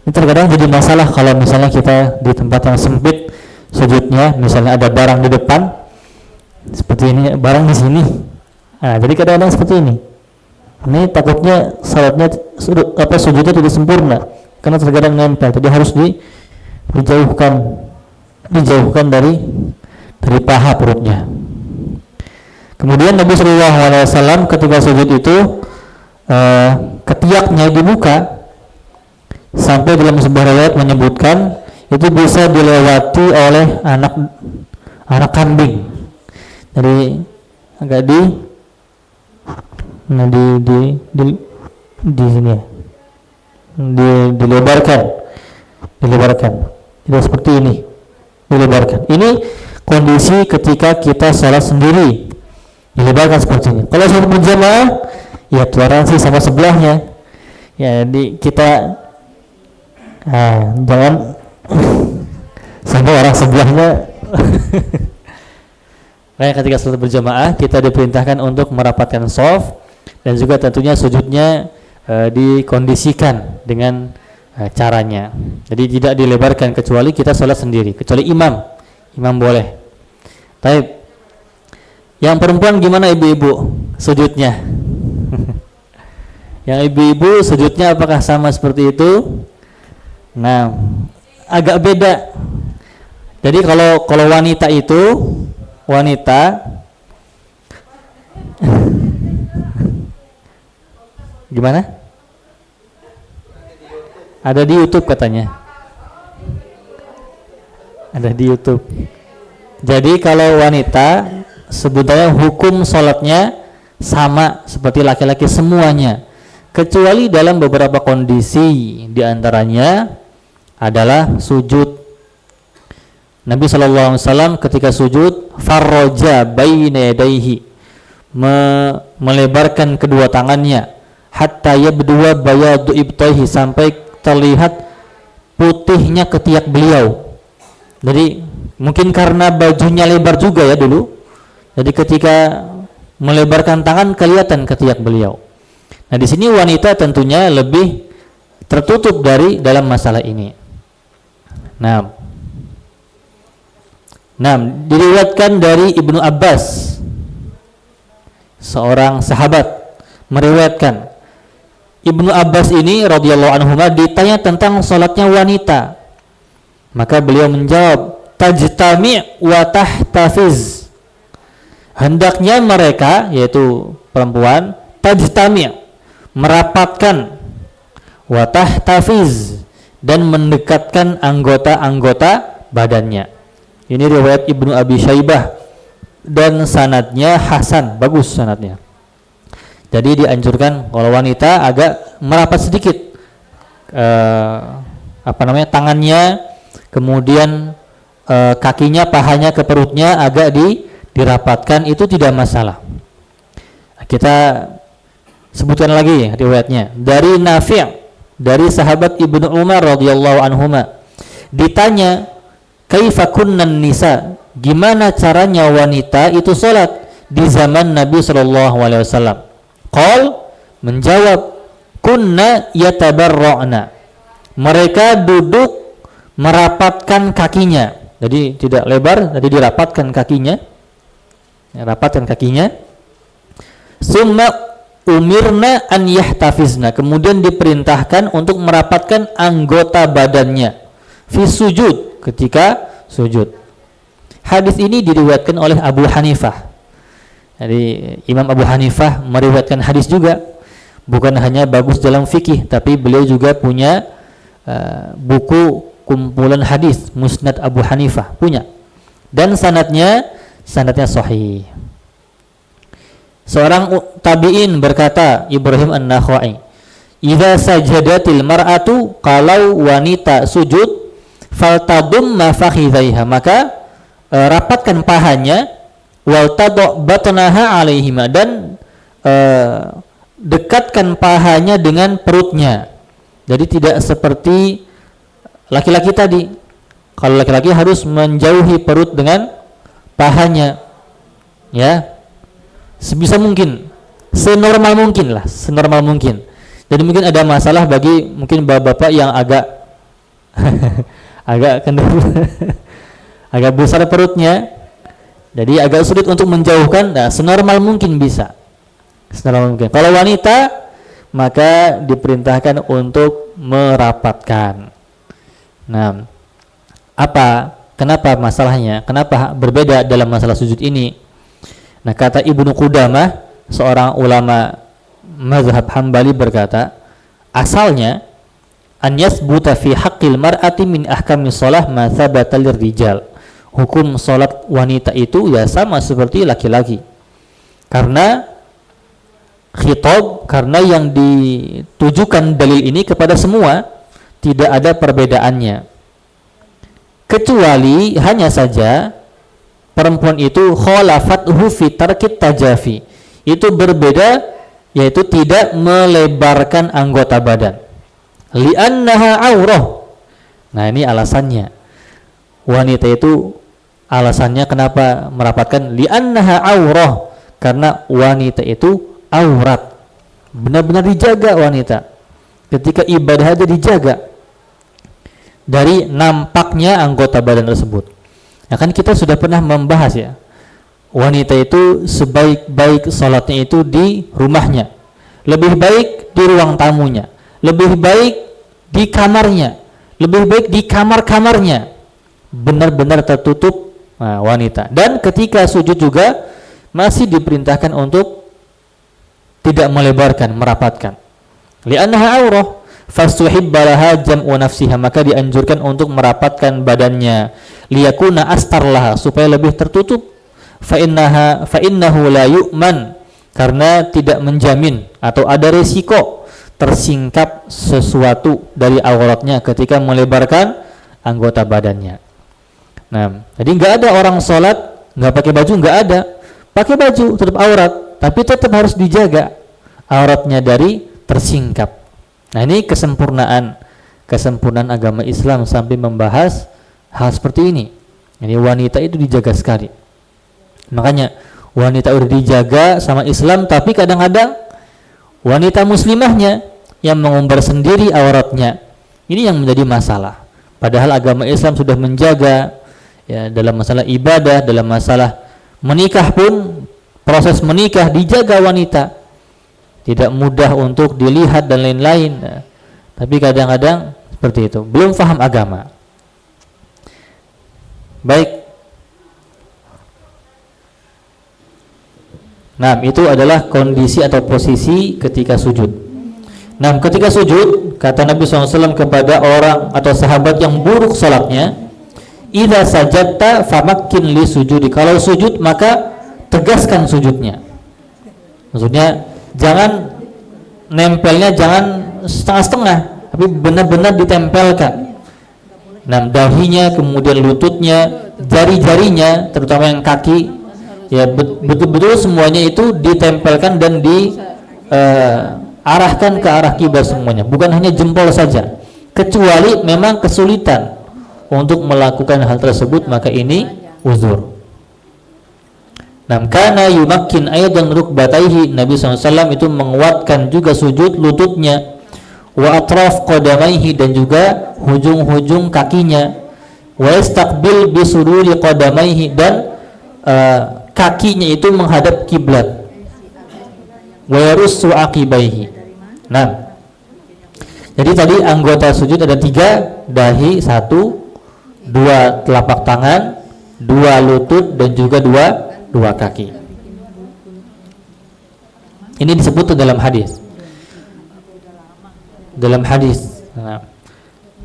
[SPEAKER 1] Ini terkadang jadi masalah kalau misalnya kita di tempat yang sempit sujudnya, misalnya ada barang di depan seperti ini, barang di sini. Nah, jadi kadang-kadang seperti ini. Ini takutnya salatnya sujudnya tidak sempurna karena terkadang nempel. Jadi harus dijauhkan dari paha perutnya. Kemudian Nabi SAW ketika sujud itu ketiaknya dibuka sampai dalam sebuah riwayat menyebutkan itu bisa dilewati oleh anak kambing. Jadi agak di sini ya. Dilebarkan. Tidak seperti ini. Dilebarkan. Ini kondisi ketika kita salat sendiri. Dilebarkan seperti ini. Kalau salat berjamaah, ya toleransi sama sebelahnya. Ya, kita jangan sampai orang sebelahnya. Kayak ketika salat berjamaah, kita diperintahkan untuk merapatkan shaf dan juga tentunya sujudnya dikondisikan dengan caranya. Jadi tidak dilebarkan kecuali kita salat sendiri, kecuali imam boleh. Tapi yang perempuan gimana ibu-ibu sujudnya? Yang ibu-ibu sujudnya apakah sama seperti itu? Nah, agak beda. Jadi kalau wanita gimana? Ada di YouTube katanya. Ada di YouTube. Jadi kalau wanita sebetulnya hukum sholatnya sama seperti laki-laki semuanya, kecuali dalam beberapa kondisi, diantaranya adalah sujud. Nabi SAW ketika sujud farroja baina yadayhi, melebarkan kedua tangannya hatta yabdua bayadu ibtaihi, sampai terlihat putihnya ketiak beliau. Jadi mungkin karena bajunya lebar juga ya dulu. Jadi ketika melebarkan tangan kelihatan ketiak beliau. Nah, di sini wanita tentunya lebih tertutup dari dalam masalah ini. Nah, diriwayatkan dari Ibnu Abbas, seorang sahabat, meriwayatkan Ibnu Abbas ini radhiyallahu anhu ditanya tentang salatnya wanita. Maka beliau menjawab, tajtami' wa tahtafiz. Hendaknya mereka, yaitu perempuan, tajtami', merapatkan, wa tahtafiz, dan mendekatkan anggota-anggota badannya. Ini riwayat Ibnu Abi Syaibah dan sanadnya hasan, bagus sanadnya. Jadi dianjurkan kalau wanita agak merapat sedikit tangannya, kemudian kakinya, pahanya ke perutnya agak dirapatkan, itu tidak masalah. Kita sebutkan lagi riwayatnya dari Nafi', dari sahabat Ibnu Umar radhiyallahu anhuma, ditanya kaifa kunnan nisa, gimana caranya wanita itu salat di zaman Nabi sallallahu alaihi wasallam. Qal, menjawab, kunna yatabarra'na, mereka duduk merapatkan kakinya. Jadi tidak lebar, jadi dirapatkan kakinya, rapatkan kakinya. Summa umirna an yahtafizna, kemudian diperintahkan untuk merapatkan anggota badannya fi sujud, ketika sujud. Hadis ini diriwayatkan oleh Abu Hanifah. Jadi Imam Abu Hanifah meriwayatkan hadis juga, bukan hanya bagus dalam fikih, tapi beliau juga punya buku kumpulan hadis, Musnad Abu Hanifah punya, dan sanadnya sahih. Seorang tabi'in berkata, Ibrahim An-Nakhai, idza sajadatil mar'atu, kalau wanita sujud, faltadumma fakhidhaiha, maka rapatkan pahanya, wal tadu' batnaha alaihima, dan dekatkan pahanya dengan perutnya. Jadi tidak seperti laki-laki tadi. Kalau laki-laki harus menjauhi perut dengan pahanya, ya, sebisa mungkin, senormal mungkin. Jadi mungkin ada masalah bagi mungkin bapak-bapak yang agak kendor, agak besar perutnya, jadi agak sulit untuk menjauhkan. Nah, senormal mungkin bisa, senormal mungkin. Kalau wanita, maka diperintahkan untuk merapatkan. Nah, kenapa masalahnya? Kenapa berbeda dalam masalah sujud ini? Nah, kata Ibnu Qudamah, seorang ulama mazhab Hambali, berkata, asalnya an yasbuta fi haqqil mar'ati min ahkami shalah ma thabata lirrijal. Hukum salat wanita itu ya sama seperti laki-laki. Karena khitab, karena yang ditujukan dalil ini kepada semua, tidak ada perbedaannya. Kecuali hanya saja perempuan itu khalafathu fi tarkit tajafi, itu berbeda, yaitu tidak melebarkan anggota badan. Li'annaha aurah. Nah, ini alasannya. Wanita itu alasannya kenapa merapatkan, li'annaha aurah, karena wanita itu aurat. Benar-benar dijaga wanita. Ketika ibadah aja dijaga dari nampaknya anggota badan tersebut. Nah, kan kita sudah pernah membahas ya, wanita itu sebaik-baik salatnya itu di rumahnya, lebih baik di ruang tamunya, lebih baik di kamarnya, lebih baik di kamar-kamarnya, benar-benar tertutup wanita. Dan ketika sujud juga masih diperintahkan untuk tidak melebarkan, merapatkan. Li'annaha aurah fastuhibba laha jam'u nafsiha, maka dianjurkan untuk merapatkan badannya. Liyakuna astar laha, supaya lebih tertutup. Fa innahu la yu'man, karena tidak menjamin atau ada resiko tersingkap sesuatu dari auratnya ketika melebarkan anggota badannya. Nah, jadi nggak ada orang sholat nggak pakai baju, nggak ada. Pakai baju tetap aurat, tapi tetap harus dijaga auratnya dari tersingkap. Nah, ini kesempurnaan agama Islam sampai membahas hal seperti ini. Jadi wanita itu dijaga sekali. Makanya wanita udah dijaga sama Islam, tapi kadang-kadang wanita muslimahnya yang mengumbar sendiri auratnya. Ini yang menjadi masalah. Padahal agama Islam sudah menjaga ya, dalam masalah ibadah, dalam masalah menikah pun proses menikah dijaga wanita. Tidak mudah untuk dilihat dan lain-lain. Nah, tapi kadang-kadang seperti itu, belum paham agama. Baik. Nah, itu adalah kondisi atau posisi ketika sujud. Nah, ketika sujud, kata Nabi SAW kepada orang atau sahabat yang buruk salatnya, idza sajadta famakkin li sujudi. Kalau sujud maka tegaskan sujudnya. Maksudnya jangan nempelnya jangan setengah-setengah, tapi benar-benar ditempelkan. Nah, dahinya, kemudian lututnya, jari-jarinya, terutama yang kaki, ya betul-betul semuanya itu ditempelkan dan diarahkan ke arah kiblat semuanya, bukan hanya jempol saja. Kecuali memang kesulitan untuk melakukan hal tersebut, maka ini uzur. Nah, karena yumakkin aidan rukbataihi, Nabi SAW itu menguatkan juga sujud lututnya, wa atraf qadamaihi, dan juga hujung-hujung kakinya, wa istaqbil bisururi qadamaihi, dan kakinya itu menghadap kiblat, wa yarussu aqibaihi. Nah, jadi tadi anggota sujud ada 3, dahi 1, 2 telapak tangan, 2 lutut, dan juga 2 kaki. Ini disebut dalam hadis. Dalam hadis, nah,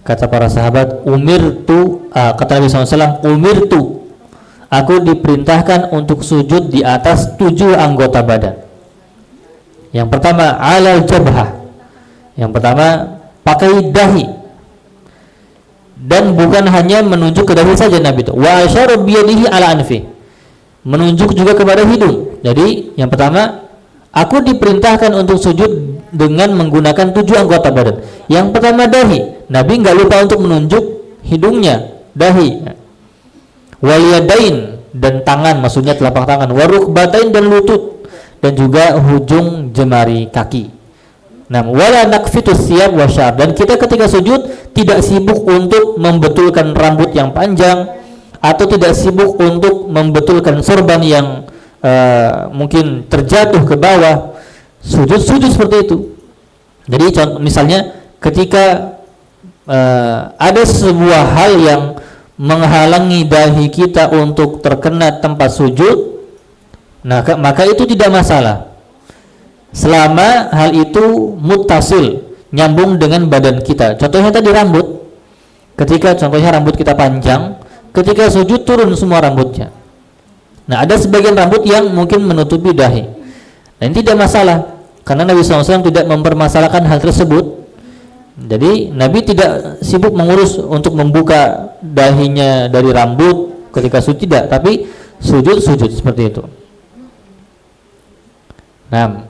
[SPEAKER 1] kata para sahabat, kata Nabi SAW, umirtu, aku diperintahkan untuk sujud di atas 7 anggota badan. Yang pertama, alal jabhah. Yang pertama, pakai dahi. Dan bukan hanya menunjuk ke dahi saja Nabi itu. Wa asyara biyadihi ala anfi. Menunjuk juga kepada hidung. Jadi yang pertama, aku diperintahkan untuk sujud dengan menggunakan 7 anggota badan. Yang pertama dahi. Nabi nggak lupa untuk menunjuk hidungnya, dahi. Waliyadain, dan tangan, maksudnya telapak tangan. Warukbatain, dan lutut, dan juga hujung jemari kaki. Nah, wala nakfitus siyab wasyar, dan kita ketika sujud tidak sibuk untuk membetulkan rambut yang panjang, atau tidak sibuk untuk membetulkan sorban yang mungkin terjatuh ke bawah. Sujud seperti itu. Jadi misalnya ketika ada sebuah hal yang menghalangi dahi kita untuk terkena tempat sujud, nah maka itu tidak masalah selama hal itu muttasil, nyambung dengan badan kita. Contohnya tadi rambut, ketika contohnya rambut kita panjang, ketika sujud turun semua rambutnya. Nah, ada sebagian rambut yang mungkin menutupi dahi. Nah, ini tidak masalah, karena Nabi SAW tidak mempermasalahkan hal tersebut. Jadi Nabi tidak sibuk mengurus untuk membuka dahinya dari rambut ketika sujud, tidak, tapi sujud seperti itu. Nah,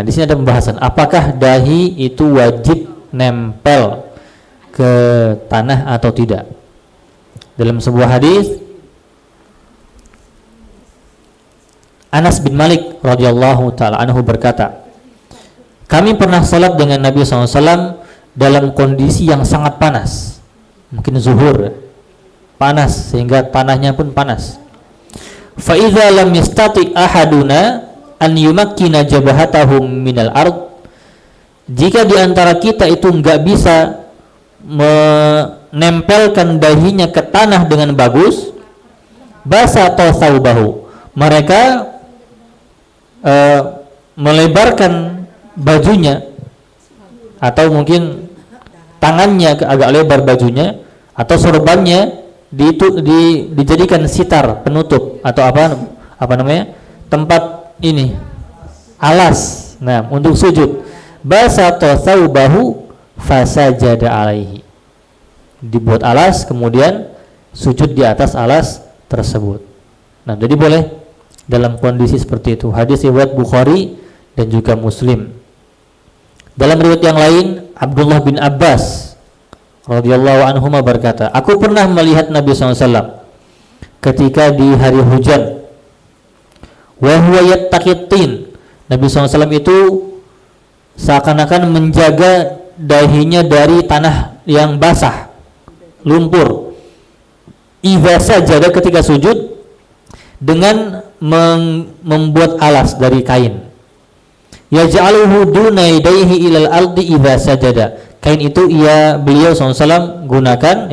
[SPEAKER 1] di sini ada pembahasan apakah dahi itu wajib nempel ke tanah atau tidak. Dalam sebuah hadis, Anas bin Malik radhiyallahu taala anhu berkata, kami pernah salat dengan Nabi SAW dalam kondisi yang sangat panas, mungkin zuhur, panas sehingga tanahnya pun panas. Fa idza lam yastati ahaduna an yumakkina jabhatahu minal ard, jika di antara kita itu enggak bisa menempelkan dahinya ke tanah dengan bagus, basa thawbahu, mereka melebarkan bajunya, atau mungkin tangannya agak lebar bajunya, atau sorbannya dijadikan sitar penutup, atau apa namanya, tempat ini alas, nah, untuk sujud. Basa thawbahu fasajada alaihi, dibuat alas, kemudian sujud di atas alas tersebut. Nah, jadi boleh dalam kondisi seperti itu. Hadis riwayat Bukhari dan juga Muslim. Dalam riwayat yang lain, Abdullah bin Abbas radhiyallahu anhuma berkata, aku pernah melihat Nabi SAW ketika di hari hujan. Wa huwa yattaqitin. Nabi SAW itu seakan-akan menjaga dahinya dari tanah yang basah, lumpur. Idza sajada, ketika sujud, dengan membuat alas dari kain. Yaj'aluhu duna yadayhi ilal ardi idza sajada. Kain itu beliau SAW gunakan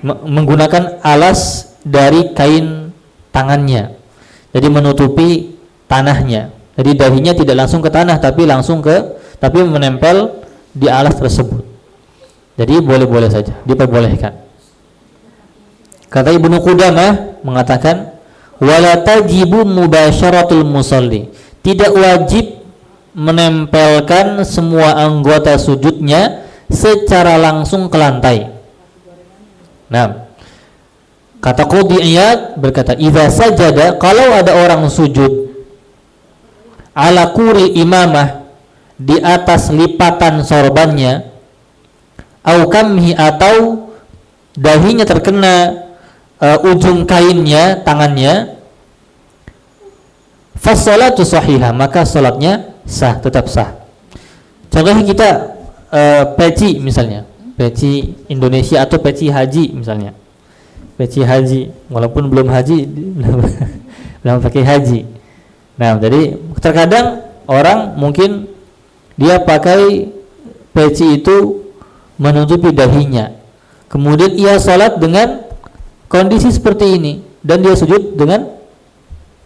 [SPEAKER 1] menggunakan alas dari kain tangannya. Jadi menutupi tanahnya. Jadi dahinya tidak langsung ke tanah tapi menempel di alas tersebut. Jadi boleh-boleh saja, diperbolehkan. Kata Ibnu Qudamah mengatakan, wala tajibu mubasyaratul musalli. Tidak wajib menempelkan semua anggota sujudnya secara langsung ke lantai. Nah, kata Qudhi Iyad berkata, idza sajada, kalau ada orang sujud ala quri imamah, di atas lipatan sorbannya, au kamhi, atau dahinya terkena ujung kainnya, tangannya, fassalatu sahihah, maka salatnya sah, tetap sah. Contohnya kita peci misalnya, peci Indonesia atau peci haji misalnya, peci haji, walaupun belum haji belum pakai haji. Nah, jadi terkadang orang mungkin dia pakai peci itu menutupi dahinya, kemudian ia salat dengan kondisi seperti ini, dan dia sujud dengan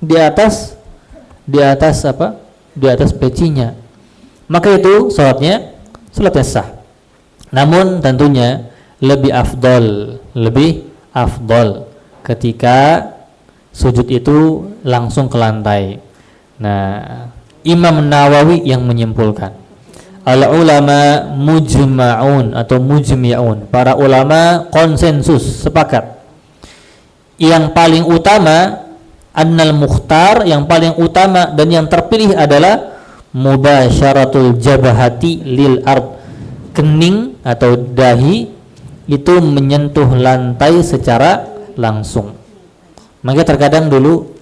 [SPEAKER 1] di atas pecinya, maka itu salatnya sah. Namun tentunya lebih afdol ketika sujud itu langsung ke lantai. Nah, Imam Nawawi yang menyimpulkan, al ulama mujma'un atau mujmi'un, para ulama konsensus, sepakat, yang paling utama, annal mukhtar, yang paling utama dan yang terpilih adalah mubasyaratul jabahati lil ard, kening atau dahi itu menyentuh lantai secara langsung. Maka terkadang dulu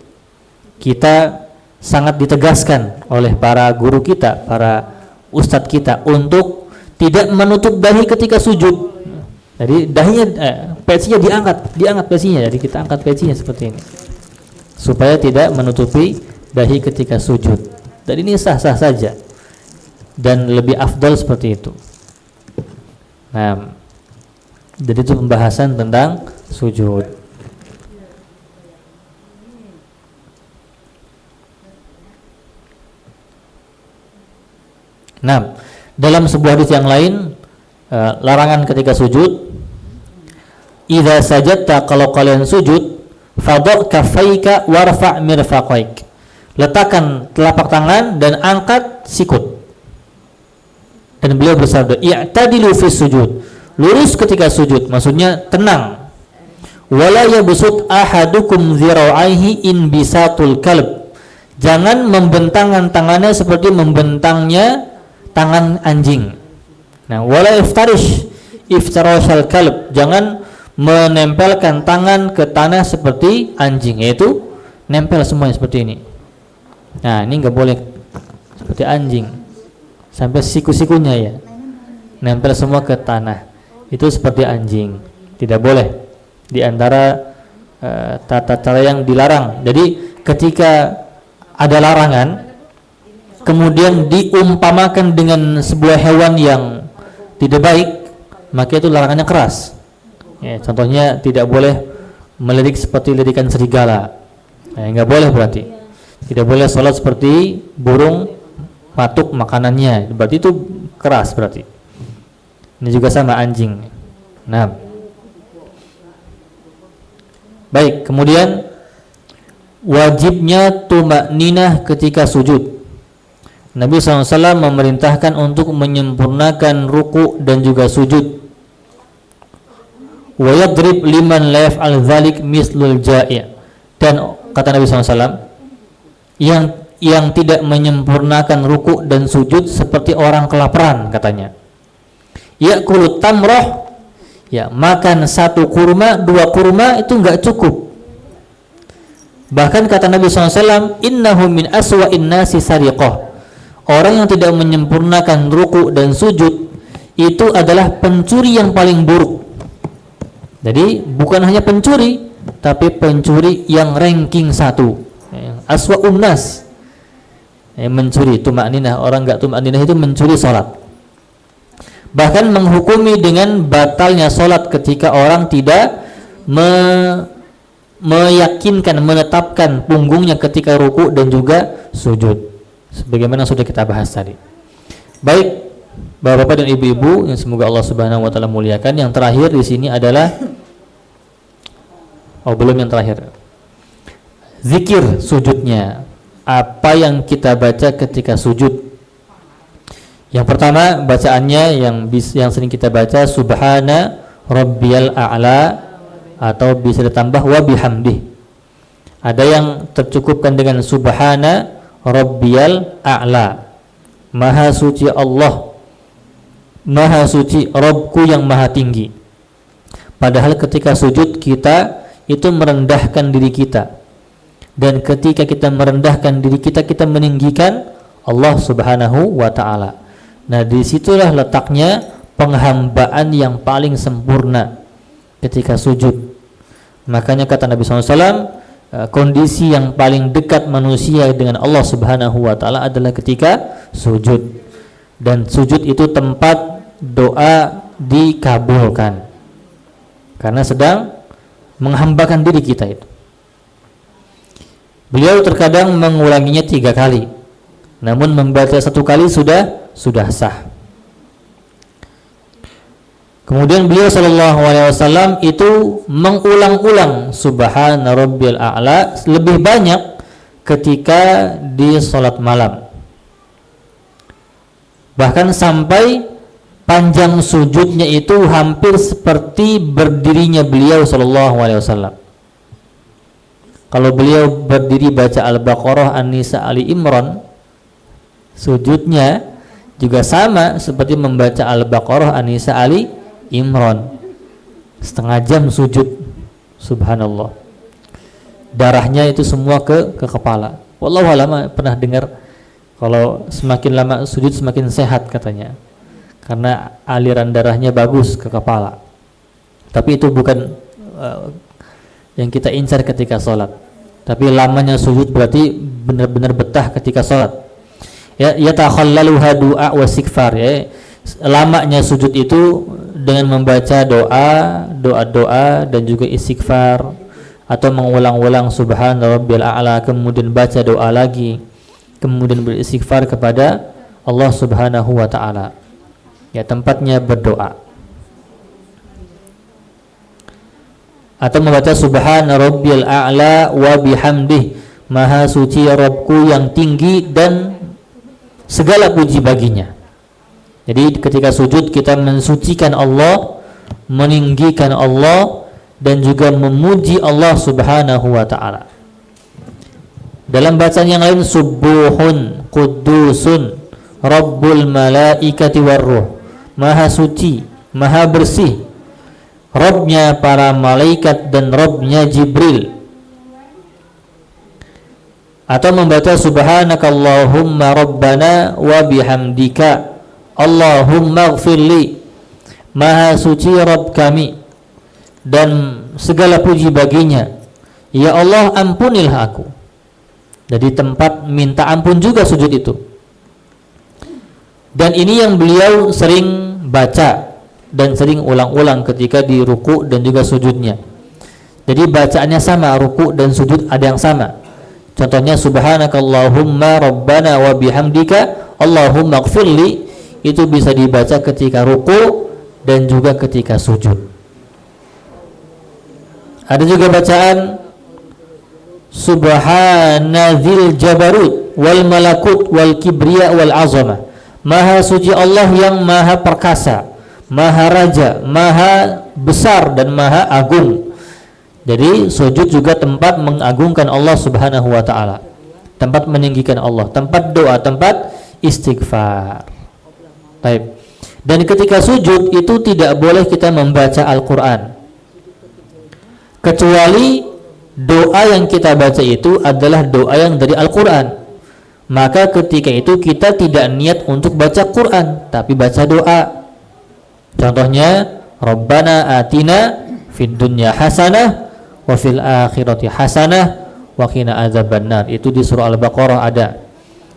[SPEAKER 1] kita sangat ditegaskan oleh para guru kita, para ustadz kita, untuk tidak menutup dahi ketika sujud. Jadi dahinya, pecinya diangkat pecinya. Jadi kita angkat pecinya seperti ini, supaya tidak menutupi dahi ketika sujud. Dan ini sah-sah saja, dan lebih afdal seperti itu. Nah, jadi itu pembahasan tentang sujud. Nah, dalam sebuah hadis yang lain, larangan ketika sujud, idza sajadta, kalau kalian sujud, fadha kaffaika warfa' mirfaqaik, letakkan telapak tangan dan angkat sikut. Dan beliau bersabda, i'tadilu fi sujud, lurus ketika sujud, maksudnya tenang. Wala yabsut ahadukum dzira'aihi in bisatul kalb, jangan membentangkan tangannya seperti membentangnya tangan anjing. Nah, wala iftarashal kalb, jangan menempelkan tangan ke tanah seperti anjing, yaitu nempel semuanya seperti ini. Nah, ini nggak boleh seperti anjing, sampai siku-sikunya ya nempel semua ke tanah, itu seperti anjing, tidak boleh. Di antara tata cara yang dilarang. Jadi ketika ada larangan kemudian diumpamakan dengan sebuah hewan yang tidak baik, maka itu larangannya keras. Ya, contohnya tidak boleh melirik seperti lirikan serigala. Nggak boleh, berarti tidak boleh sholat seperti burung patuk makanannya, berarti itu keras berarti. Ini juga sama anjing. Nah, baik, kemudian wajibnya tumakninah ketika sujud. Nabi SAW memerintahkan untuk menyempurnakan ruku dan juga sujud. Wa yadrib liman la yaf'al dzalik mislul ja'i'. Dan kata Nabi SAW, yang tidak menyempurnakan ruku dan sujud seperti orang kelaparan, katanya. Ya'kulu tamrah, Ya, makan 1 kurma, 2 kurma itu enggak cukup. Bahkan kata Nabi SAW, innahu min aswa'in nasi sariqah. Orang yang tidak menyempurnakan ruku dan sujud itu adalah pencuri yang paling buruk. Jadi bukan hanya pencuri, tapi pencuri yang ranking 1. Aswa'un nas. Mencuri tumakninah, orang enggak tumakninah itu mencuri salat. Bahkan menghukumi dengan batalnya salat ketika orang tidak meyakinkan, menetapkan punggungnya ketika ruku dan juga sujud, sebagaimana sudah kita bahas tadi. Baik, Bapak-bapak dan ibu-ibu yang semoga Allah Subhanahu wa taala muliakan, yang terakhir di sini adalah belum yang terakhir. Zikir sujudnya. Apa yang kita baca ketika sujud? Yang pertama, bacaannya yang sering kita baca subhana rabbiyal a'la, atau bisa ditambah wa bihamdih. Ada yang tercukupkan dengan subhana rabbiyal a'la. Maha suci Allah, maha suci Rabbku yang maha tinggi. Padahal ketika sujud kita itu merendahkan diri kita. Dan ketika kita merendahkan diri kita, kita meninggikan Allah Subhanahu wa taala. Nah, disitulah letaknya penghambaan yang paling sempurna ketika sujud. Makanya kata Nabi SAW, kondisi yang paling dekat manusia dengan Allah Subhanahu wa taala adalah ketika sujud. Dan sujud itu tempat doa dikabulkan, karena sedang menghambakan diri kita itu. Beliau terkadang mengulanginya 3 kali, namun membaca 1 kali sudah sah. Kemudian beliau sallallahu alaihi wasallam itu mengulang-ulang subhana rabbiyal a'la lebih banyak ketika di salat malam. Bahkan sampai panjang sujudnya itu hampir seperti berdirinya beliau sallallahu alaihi wasallam. Kalau beliau berdiri baca Al-Baqarah, An-Nisa, Ali Imran, sujudnya juga sama seperti membaca Al-Baqarah, An-Nisa, Ali Imran. Setengah jam sujud, subhanallah. Darahnya itu semua ke kepala. Wallahu a'lam, pernah dengar kalau semakin lama sujud semakin sehat katanya, karena aliran darahnya bagus ke kepala. Tapi itu bukan yang kita incar ketika sholat. Tapi lamanya sujud berarti benar-benar betah ketika sholat. Ya takhallaluha du'a wa istighfar, ya. Lamanya sujud itu dengan membaca doa dan juga istighfar, atau mengulang-ulang subhana rabbiyal a'la, kemudian baca doa lagi, kemudian beristighfar kepada Allah Subhanahu wa taala. Ya, tempatnya berdoa. Atau membaca subhana rabbiyal a'la wa bihamdih, maha suci Rabbku yang tinggi dan segala puji baginya. Jadi ketika sujud kita mensucikan Allah, meninggikan Allah, dan juga memuji Allah Subhanahu wa taala. Dalam bacaan yang lain, subuhun qudusun rabbul malaikati warruh, maha suci, maha bersih Rabbnya para malaikat dan Rabbnya Jibril. Atau membaca subhanakallahumma rabbana wa bihamdika Allahumma ighfirli, maha suci Rabb kami dan segala puji baginya, ya Allah ampunilah aku. Jadi tempat minta ampun juga sujud itu. Dan ini yang beliau sering baca dan sering ulang-ulang ketika di ruku dan juga sujudnya. Jadi bacaannya sama, ruku dan sujud ada yang sama. Contohnya subhanakallahumma rabbana wa bihamdika Allahumma ighfirli, itu bisa dibaca ketika ruku dan juga ketika sujud. Ada juga bacaan subhanadzil jabarut wal malakut wal kibriya wal azamah, maha suci Allah yang maha perkasa, maha raja, maha besar dan maha agung. Jadi sujud juga tempat mengagungkan Allah Subhanahu wa taala, tempat meninggikan Allah, tempat doa, tempat istighfar. Baik. Dan ketika sujud itu tidak boleh kita membaca Al-Quran, kecuali doa yang kita baca itu adalah doa yang dari Al-Quran. Maka ketika itu kita tidak niat untuk baca Quran, tapi baca doa. Contohnya, Rabbana atina fid dunya hasanah wa fil akhirati hasanah wa qina adzabannar. Itu di surah Al-Baqarah ada.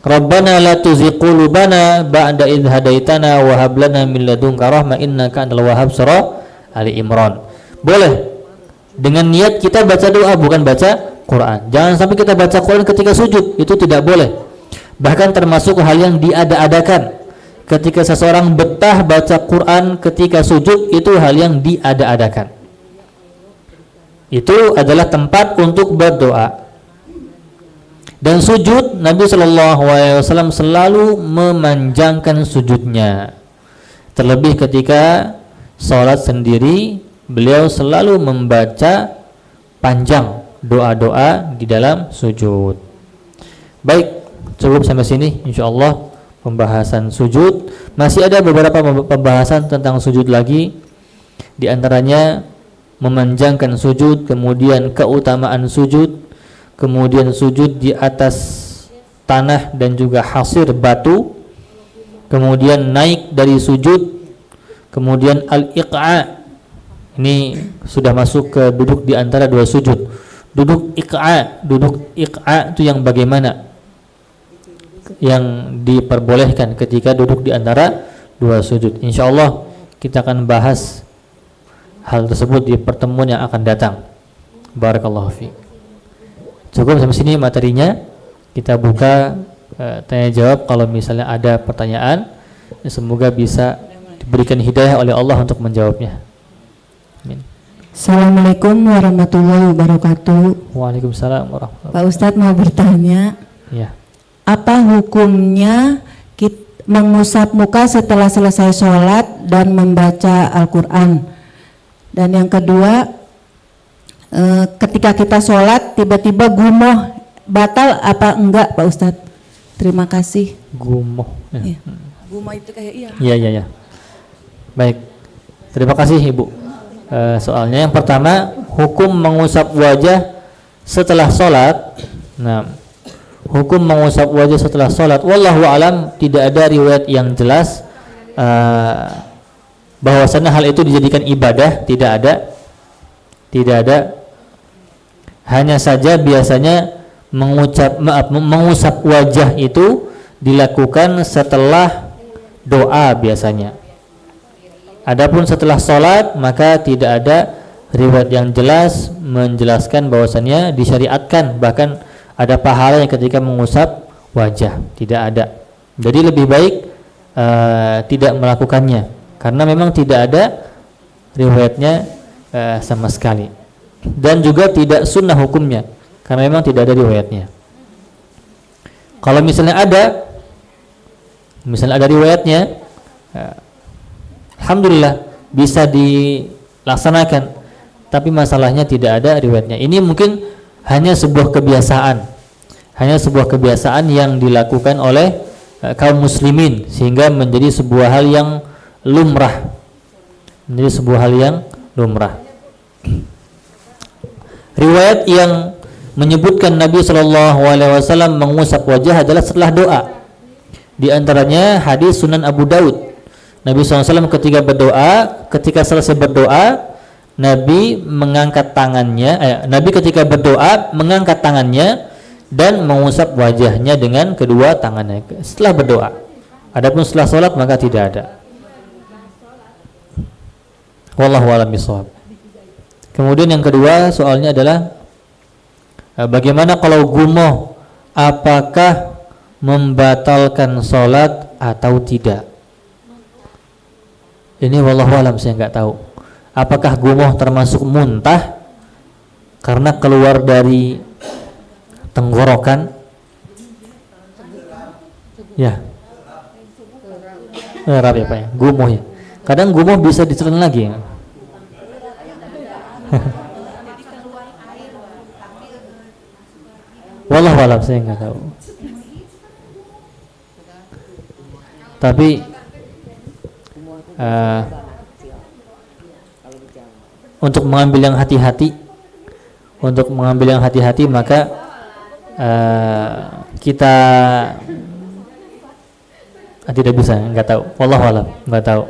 [SPEAKER 1] Rabbana la tuzigh qulubana ba'da idh hadaitana wa hab lana min ladunka rahmah innaka antal wahhab, surah Ali Imran. Boleh dengan niat kita baca doa, bukan baca Quran. Jangan sampai kita baca Quran ketika sujud, itu tidak boleh. Bahkan termasuk hal yang diada-adakan. Ketika seseorang betah baca Quran ketika sujud, itu hal yang diada-adakan. Itu adalah tempat untuk berdoa. Dan sujud, Nabi SAW selalu memanjangkan sujudnya. Terlebih ketika sholat sendiri, beliau selalu membaca panjang doa-doa di dalam sujud. Baik, cukup sampai sini insyaallah pembahasan sujud. Masih ada beberapa pembahasan tentang sujud lagi. Di antaranya memanjangkan sujud, kemudian keutamaan sujud, kemudian sujud di atas tanah dan juga hasir batu, kemudian naik dari sujud, kemudian al-iqa'. Ini sudah masuk ke duduk di antara dua sujud. Duduk iqa' itu yang bagaimana? Yang diperbolehkan ketika duduk di antara dua sujud. Insyaallah kita akan bahas hal tersebut di pertemuan yang akan datang. Barakallahu fiik. Cukup sampai sini materinya. Kita buka tanya jawab. Kalau misalnya ada pertanyaan, semoga bisa diberikan hidayah oleh Allah untuk menjawabnya. Amin.
[SPEAKER 2] Assalamualaikum warahmatullahi wabarakatuh.
[SPEAKER 1] Waalaikumsalam warahmatullahi wabarakatuh.
[SPEAKER 2] Pak Ustadz mau bertanya,
[SPEAKER 1] ya.
[SPEAKER 2] Apa hukumnya mengusap muka setelah selesai sholat dan membaca Al-Quran? Dan yang kedua, ketika kita sholat tiba-tiba gumoh, batal apa enggak Pak Ustadz? Terima kasih.
[SPEAKER 1] Gumoh ya.
[SPEAKER 2] Ya. Gumoh itu kayak iya.
[SPEAKER 1] Iya. Baik, terima kasih Ibu. Soalnya yang pertama, hukum mengusap wajah setelah sholat. Nah, hukum mengusap wajah setelah sholat, wallahu alam, tidak ada riwayat yang jelas bahwasanya hal itu dijadikan ibadah. Tidak ada. Hanya saja biasanya mengusap wajah itu dilakukan setelah doa biasanya. Adapun setelah sholat, maka tidak ada riwayat yang jelas menjelaskan bahwasannya disyariatkan, bahkan ada pahalanya ketika mengusap wajah. Tidak ada. Jadi lebih baik tidak melakukannya, karena memang tidak ada riwayatnya sama sekali. Dan juga tidak sunnah hukumnya, karena memang tidak ada riwayatnya. Kalau misalnya ada riwayatnya, alhamdulillah bisa dilaksanakan. Tapi masalahnya tidak ada riwayatnya. Ini mungkin hanya sebuah kebiasaan yang dilakukan oleh kaum muslimin, sehingga menjadi sebuah hal yang lumrah. Riwayat yang menyebutkan Nabi SAW mengusap wajah adalah setelah doa. Di antaranya hadis Sunan Abu Daud. Nabi SAW ketika selesai berdoa, Nabi mengangkat tangannya. Nabi ketika berdoa mengangkat tangannya dan mengusap wajahnya dengan kedua tangannya setelah berdoa. Adapun setelah sholat maka tidak ada. Wallahu a'lam bishawab. Kemudian yang kedua soalnya adalah bagaimana kalau gumoh, apakah membatalkan sholat atau tidak? Ini wallahu a'lam, saya nggak tahu. Apakah gumoh termasuk muntah karena keluar dari tenggorokan? Ya. Rap ya Pak ya, gumoh ya. Kadang gumoh bisa ditelan lagi ya. Wallahu a'lam, saya nggak tahu. Tapi uh, untuk mengambil yang hati-hati, maka kita tidak bisa, nggak tahu. Wallahu a'lam, nggak tahu.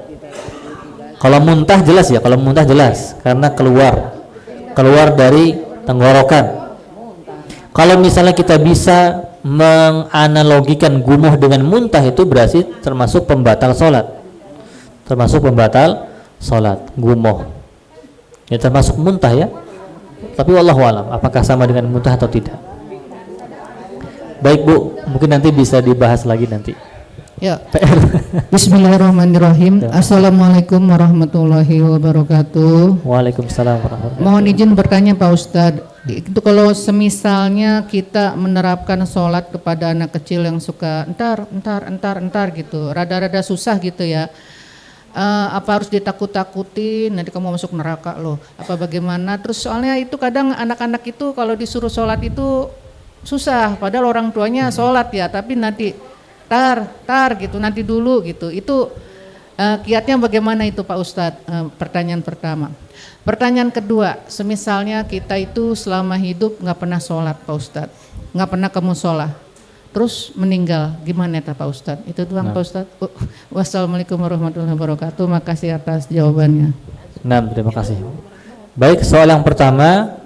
[SPEAKER 1] Kalau muntah jelas ya, karena keluar dari tenggorokan. Kalau misalnya kita bisa menganalogikan gumuh dengan muntah, itu berarti termasuk pembatal sholat. Gumuh. Ya termasuk muntah ya. Tapi wallahu alam, apakah sama dengan muntah atau tidak? Baik Bu, mungkin nanti bisa dibahas lagi nanti.
[SPEAKER 3] Ya. Bismillahirrahmanirrahim. Assalamualaikum warahmatullahi wabarakatuh.
[SPEAKER 1] Waalaikumsalam warahmatullahi wabarakatuh.
[SPEAKER 3] Mohon izin bertanya Pak Ustadz, itu kalau semisalnya kita menerapkan sholat kepada anak kecil yang suka entar gitu, rada-rada susah gitu ya, apa harus ditakut-takutin nanti kamu masuk neraka loh, apa bagaimana? Terus soalnya itu kadang anak-anak itu kalau disuruh sholat itu susah, padahal orang tuanya sholat ya, tapi nanti tar gitu, nanti dulu gitu. Itu kiatnya bagaimana itu Pak Ustadz? Pertanyaan pertama. Pertanyaan kedua, semisalnya kita itu selama hidup nggak pernah sholat Pak Ustadz, nggak pernah ke mushola, terus meninggal, gimana ya Pak Ustadz? Itu doang Pak Ustadz. Wassalamualaikum warahmatullahi wabarakatuh. Makasih atas jawabannya.
[SPEAKER 1] Nah, terima kasih. Baik, soal yang pertama,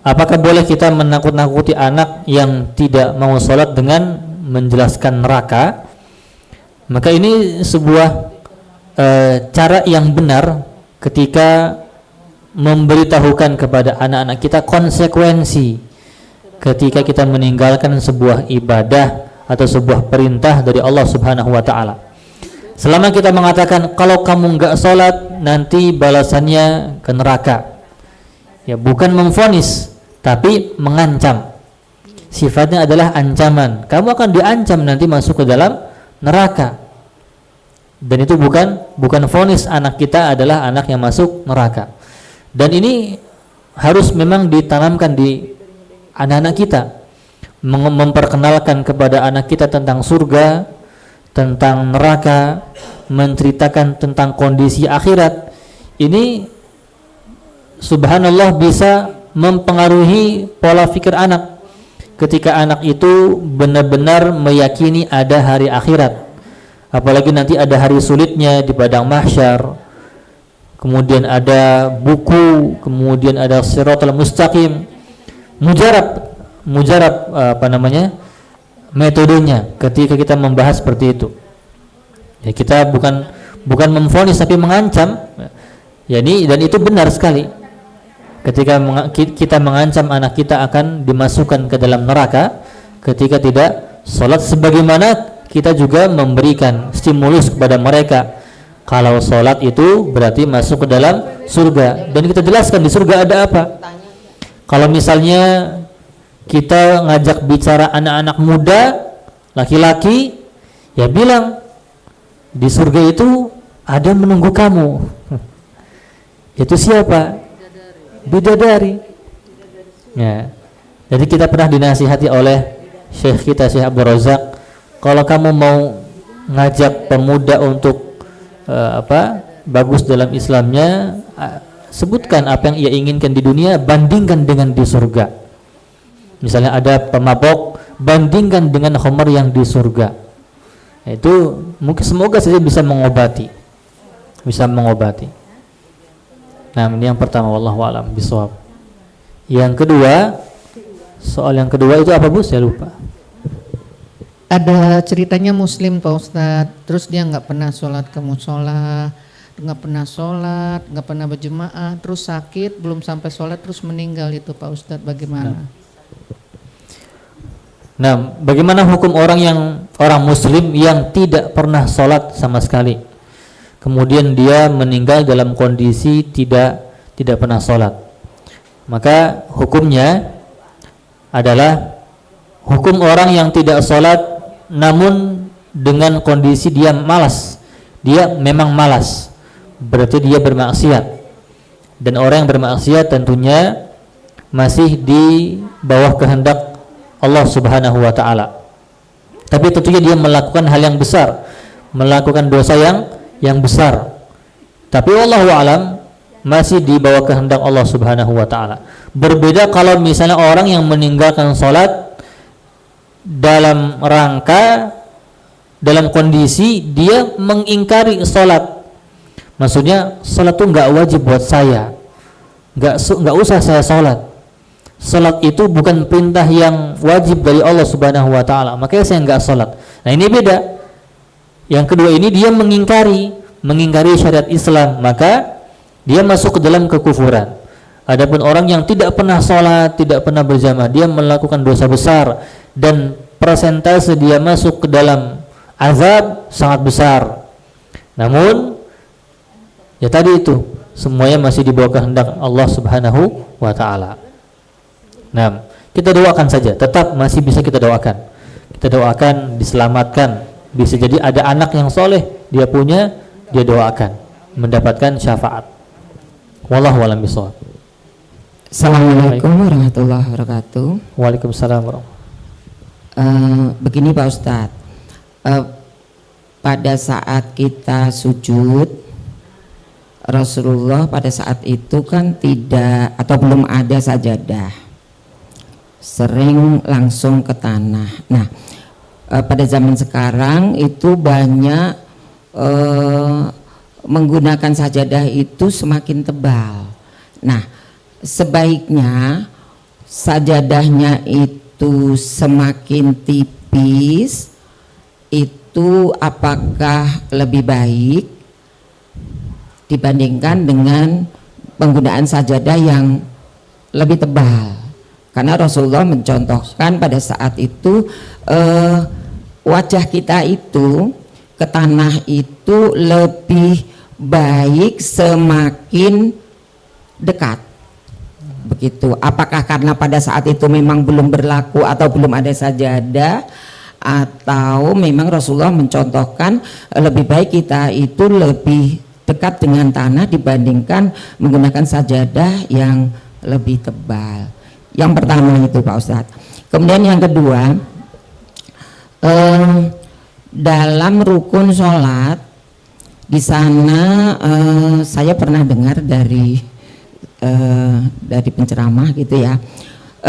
[SPEAKER 1] apakah boleh kita menakut-nakuti anak yang tidak mau sholat dengan menjelaskan neraka? Maka ini sebuah cara yang benar ketika memberitahukan kepada anak-anak kita konsekuensi ketika kita meninggalkan sebuah ibadah atau sebuah perintah dari Allah Subhanahu wa taala. Selama kita mengatakan kalau kamu enggak sholat nanti balasannya ke neraka, ya bukan memvonis tapi mengancam. Sifatnya adalah ancaman. Kamu akan diancam nanti masuk ke dalam neraka. Dan itu bukan vonis anak kita adalah anak yang masuk neraka. Dan ini harus memang ditanamkan di anak-anak kita. Memperkenalkan kepada anak kita tentang surga, tentang neraka, menceritakan tentang kondisi akhirat. Ini subhanallah bisa mempengaruhi pola pikir anak. Ketika anak itu benar-benar meyakini ada hari akhirat, apalagi nanti ada hari sulitnya di padang mahsyar, kemudian ada buku, kemudian ada siratal mustaqim, mujarab metodenya ketika kita membahas seperti itu. Ya, kita bukan memvonis tapi mengancam. Ya, dan itu benar sekali. Ketika kita mengancam anak kita akan dimasukkan ke dalam neraka ketika tidak sholat, sebagaimana kita juga memberikan stimulus kepada mereka kalau sholat itu berarti masuk ke dalam surga, dan kita jelaskan di surga ada apa. Kalau misalnya kita ngajak bicara anak-anak muda, laki-laki, ya bilang di surga itu ada menunggu kamu. Itu siapa? Bidadari. Ya. Jadi kita pernah dinasihati oleh Syekh kita, Syekh Abdul Razak, kalau kamu mau ngajak pemuda untuk bagus dalam Islamnya, sebutkan apa yang ia inginkan di dunia, bandingkan dengan di surga. Misalnya ada pemabok, bandingkan dengan khamar yang di surga. Itu mungkin semoga saja bisa mengobati. Nah, ini yang pertama, wallahu a'lam bishawab. Yang kedua, soal yang kedua itu apa Bu? Saya lupa.
[SPEAKER 3] Ada ceritanya Muslim Pak Ustadz, terus dia nggak pernah sholat ke mushola, nggak pernah berjemaah, terus sakit, belum sampai sholat, terus meninggal itu Pak Ustadz, bagaimana?
[SPEAKER 1] Nah, bagaimana hukum orang Muslim yang tidak pernah sholat sama sekali, kemudian dia meninggal dalam kondisi tidak pernah sholat? Maka hukumnya adalah hukum orang yang tidak sholat namun dengan kondisi dia malas. Dia memang malas, berarti dia bermaksiat. Dan orang yang bermaksiat tentunya masih di bawah kehendak Allah Subhanahu wa taala. Tapi tentunya dia melakukan hal yang besar, melakukan dosa yang yang besar. Tapi wallahu alam masih di bawah kehendak Allah Subhanahu wa taala. Berbeda kalau misalnya orang yang meninggalkan salat dalam kondisi dia mengingkari salat. Maksudnya salat itu nggak wajib buat saya, nggak usah saya salat. Salat itu bukan perintah yang wajib dari Allah Subhanahu wa taala, makanya saya nggak salat. Nah ini beda. Yang kedua ini dia mengingkari syariat Islam, maka dia masuk ke dalam kekufuran. Adapun orang yang tidak pernah salat, tidak pernah berjamaah, dia melakukan dosa besar dan persentase dia masuk ke dalam azab sangat besar. Namun ya tadi itu semuanya masih di bawah kehendak Allah Subhanahu wa taala. Nah, kita doakan saja, tetap masih bisa kita doakan. Kita doakan diselamatkan. Bisa jadi ada anak yang soleh, dia punya, dia doakan mendapatkan syafaat. Wallahu a'lam bishawab.
[SPEAKER 4] Assalamualaikum warahmatullahi wabarakatuh.
[SPEAKER 1] Waalaikumsalam warahmatullahi.
[SPEAKER 4] Begini Pak Ustadz, pada saat kita sujud, Rasulullah pada saat itu kan tidak atau belum ada sajadah, sering langsung ke tanah. Nah, pada zaman sekarang itu banyak menggunakan sajadah itu semakin tebal. Nah, sebaiknya sajadahnya itu semakin tipis, itu apakah lebih baik dibandingkan dengan penggunaan sajadah yang lebih tebal? Karena Rasulullah mencontohkan pada saat itu wajah kita itu ke tanah itu lebih baik semakin dekat. Begitu. Apakah karena pada saat itu memang belum berlaku atau belum ada sajadah, atau memang Rasulullah mencontohkan lebih baik kita itu lebih dekat dengan tanah dibandingkan menggunakan sajadah yang lebih tebal? Yang pertama itu Pak Ustadz. Kemudian yang kedua, dalam rukun sholat di sana saya pernah dengar dari penceramah gitu ya,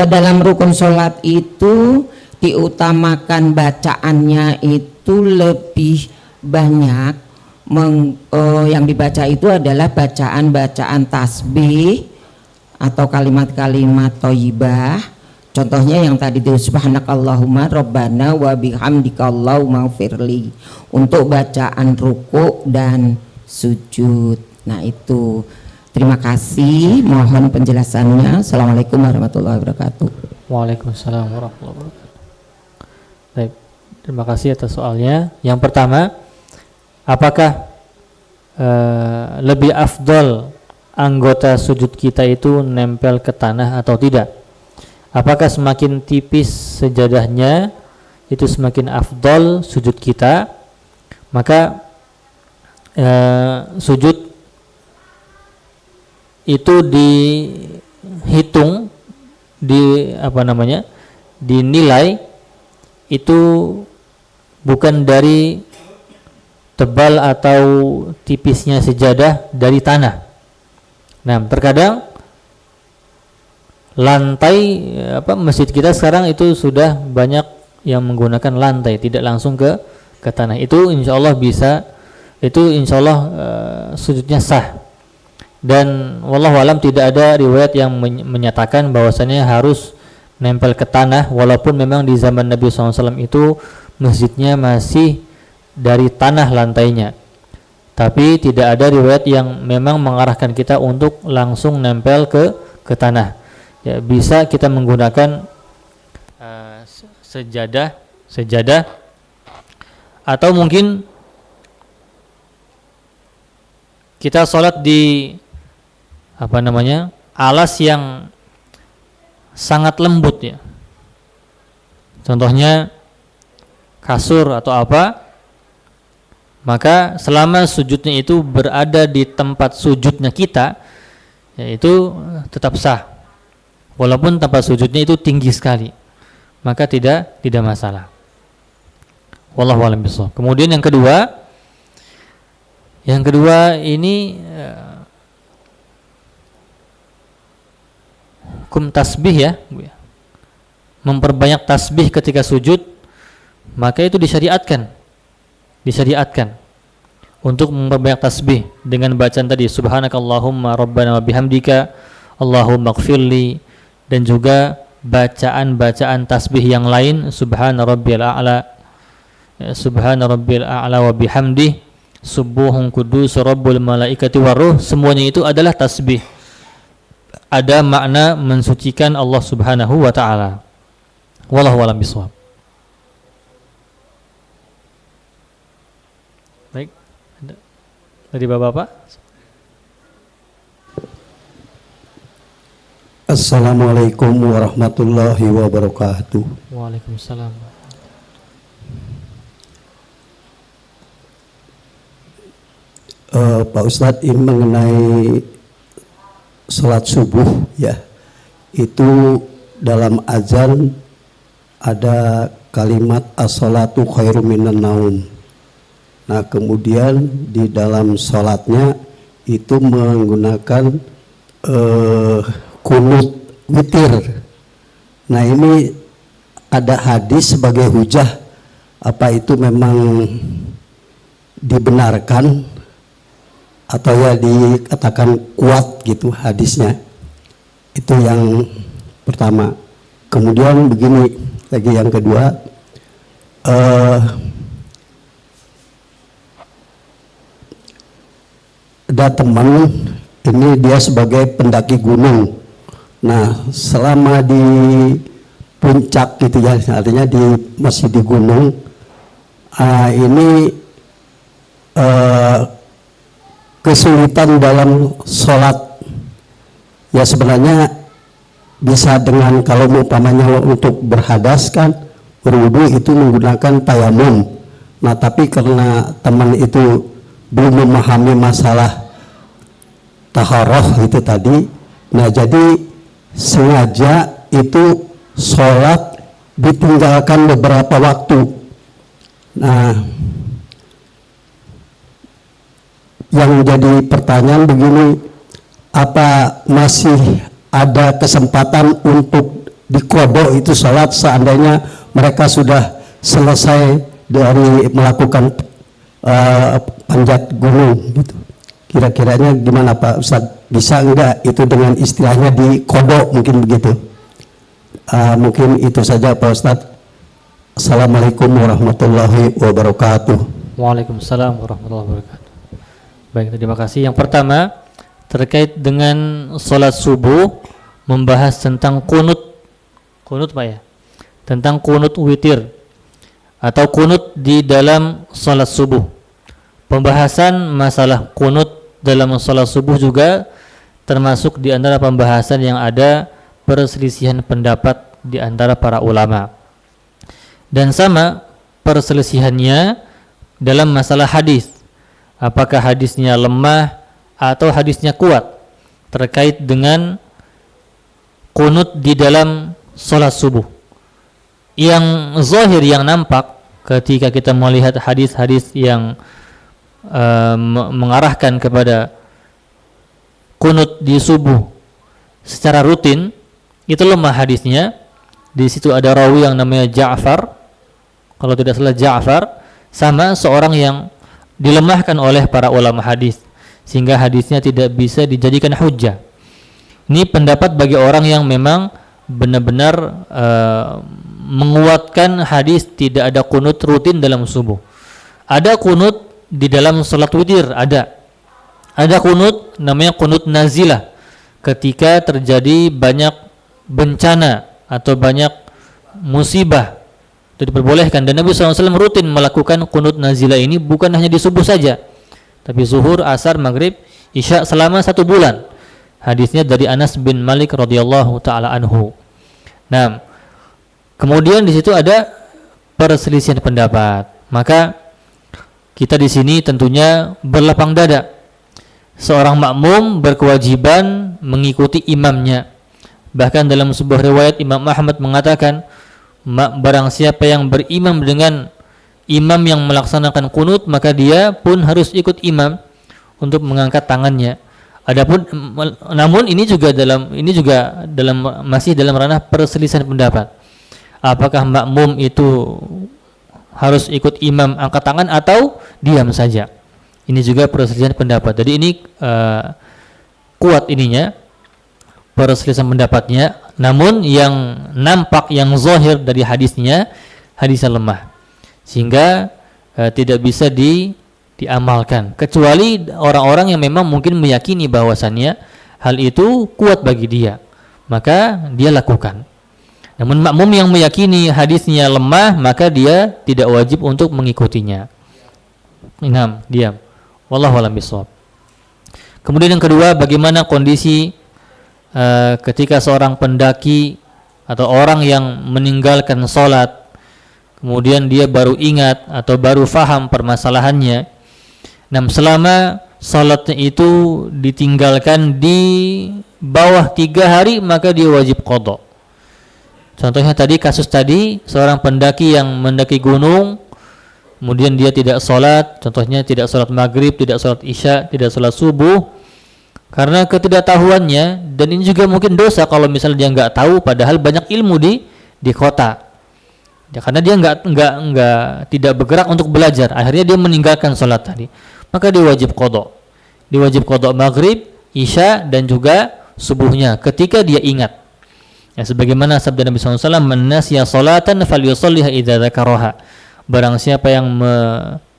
[SPEAKER 4] dalam rukun sholat itu diutamakan bacaannya itu lebih banyak. Yang dibaca itu adalah bacaan tasbih atau kalimat-kalimat thayyibah. Contohnya yang tadi itu subhanakallahumma rabbana wa bihamdika allahumma firli, untuk bacaan ruku dan sujud. Nah itu, terima kasih, mohon penjelasannya. Assalamualaikum warahmatullahi wabarakatuh.
[SPEAKER 1] Waalaikumsalam warahmatullahi wabarakatuh. Baik, terima kasih atas soalnya. Yang pertama, apakah lebih afdol anggota sujud kita itu nempel ke tanah atau tidak? Apakah semakin tipis sejadahnya itu semakin afdol sujud kita? Maka sujud itu dihitung, dinilai itu bukan dari tebal atau tipisnya sejadah dari tanah. Nah, terkadang lantai masjid kita sekarang itu sudah banyak yang menggunakan lantai, tidak langsung ke tanah. Itu insya Allah bisa, itu insya Allah sujudnya sah. Dan wallahu alam tidak ada riwayat yang menyatakan bahwasannya harus nempel ke tanah, walaupun memang di zaman Nabi SAW itu masjidnya masih dari tanah lantainya. Tapi tidak ada riwayat yang memang mengarahkan kita untuk langsung nempel ke tanah. Ya, bisa kita menggunakan sejadah atau mungkin kita sholat di alas yang sangat lembut ya. Contohnya kasur atau apa, maka selama sujudnya itu berada di tempat sujudnya kita, yaitu tetap sah. Walaupun tempat sujudnya itu tinggi sekali, maka tidak masalah. Wallahu a'lam bishawab. Kemudian yang kedua, Yang kedua ini hukum tasbih ya, memperbanyak tasbih ketika sujud, maka itu disyariatkan untuk memperbanyak tasbih dengan bacaan tadi subhanakallahumma rabbana wa bihamdika Allahumma ighfirli, dan juga bacaan-bacaan tasbih yang lain subhana rabbiyal a'la wa bihamdih subuhun kudus rabbul malaikati waruh, semuanya itu adalah tasbih, ada makna mensucikan Allah Subhanahu wa taala. Wallahu a'lam bishawab. Baik, dari Bapak-bapak.
[SPEAKER 5] Assalamualaikum warahmatullahi wabarakatuh.
[SPEAKER 1] Waalaikumsalam.
[SPEAKER 5] Pak Ustadz, ini mengenai sholat subuh ya, itu dalam azan ada kalimat as-salatu khairum minan naum. Nah kemudian di dalam sholatnya itu menggunakan kunut witir. Nah ini ada hadis sebagai hujah, apa itu memang dibenarkan atau ya dikatakan kuat gitu hadisnya? Itu yang pertama. Kemudian begini lagi, yang kedua, ada teman ini, dia sebagai pendaki gunung. Nah selama di puncak gitu ya, artinya masih di gunung, ini kesulitan dalam sholat. Ya sebenarnya bisa dengan, kalau umpamanya untuk berhadas kan, berwudu itu menggunakan tayamum. Nah tapi karena teman itu belum memahami masalah taharah itu tadi, nah jadi sengaja itu sholat ditinggalkan beberapa waktu. Nah yang jadi pertanyaan begini, apa masih ada kesempatan untuk dikodok itu sholat seandainya mereka sudah selesai dari melakukan panjat gunung gitu? Kira-kiranya gimana Pak Ustadz? Bisa enggak itu dengan istilahnya dikodok, mungkin begitu? Mungkin itu saja Pak Ustadz. Assalamualaikum warahmatullahi wabarakatuh.
[SPEAKER 1] Waalaikumsalam warahmatullahi wabarakatuh. Baik, terima kasih. Yang pertama terkait dengan sholat subuh, membahas tentang kunut Pak ya, tentang kunut witir atau kunut di dalam sholat subuh. Pembahasan masalah kunut dalam sholat subuh juga termasuk di antara pembahasan yang ada perselisihan pendapat di antara para ulama, dan sama perselisihannya dalam masalah hadis, apakah hadisnya lemah atau hadisnya kuat terkait dengan kunut di dalam sholat subuh. Yang zahir, yang nampak ketika kita melihat hadis-hadis yang mengarahkan kepada kunut di subuh secara rutin, itu lemah hadisnya. Di situ ada rawi yang namanya Ja'far, kalau tidak salah Ja'far, sama seorang yang dilemahkan oleh para ulama hadis sehingga hadisnya tidak bisa dijadikan hujjah. Ini pendapat bagi orang yang memang benar-benar menguatkan hadis tidak ada kunut rutin dalam subuh. Ada kunut di dalam salat witir, ada kunut namanya kunut nazilah ketika terjadi banyak bencana atau banyak musibah, itu diperbolehkan. Dan Nabi SAW rutin melakukan kunut nazilah ini bukan hanya di subuh saja, tapi zuhur, asar, maghrib, isya selama 1 bulan. Hadisnya dari Anas bin Malik radhiyallahu taala anhu. Nah, kemudian di situ ada perselisihan pendapat. Maka kita di sini tentunya berlapang dada. Seorang makmum berkewajiban mengikuti imamnya. Bahkan dalam sebuah riwayat Imam Ahmad mengatakan, barang siapa yang berimam dengan imam yang melaksanakan kunut, maka dia pun harus ikut imam. untuk mengangkat tangannya. Adapun namun ini juga masih dalam ranah perselisihan pendapat. Apakah makmum itu harus ikut imam angkat tangan atau diam saja? Ini juga perselisihan pendapat. Jadi ini kuat ininya perselisihan pendapatnya. Namun yang nampak, yang zahir dari hadisnya lemah, sehingga tidak bisa diamalkan, kecuali orang-orang yang memang mungkin meyakini bahwasannya hal itu kuat bagi dia, maka dia lakukan. Namun makmum yang meyakini hadisnya lemah, maka dia tidak wajib untuk mengikutinya. Diam. Wallahu a'lam bishawab. Kemudian yang kedua, bagaimana kondisi ketika seorang pendaki atau orang yang meninggalkan sholat, kemudian dia baru ingat atau baru faham permasalahannya. Selama salatnya itu ditinggalkan di bawah 3 hari, maka dia wajib qadha. Contohnya tadi, kasus tadi, seorang pendaki yang mendaki gunung, kemudian dia tidak salat, contohnya tidak salat maghrib, tidak salat isya, tidak salat subuh, karena ketidaktahuannya. Dan ini juga mungkin dosa kalau misalnya dia nggak tahu, padahal banyak ilmu di kota. Ya, karena dia tidak bergerak untuk belajar, akhirnya dia meninggalkan salat tadi, maka dia wajib qadha. Dia wajib qadha maghrib, isya, dan juga subuhnya ketika dia ingat. Ya, sebagaimana sabda Nabi SAW, "Man nasiya salatan falyusalliha idza dzakaraha." Barang siapa yang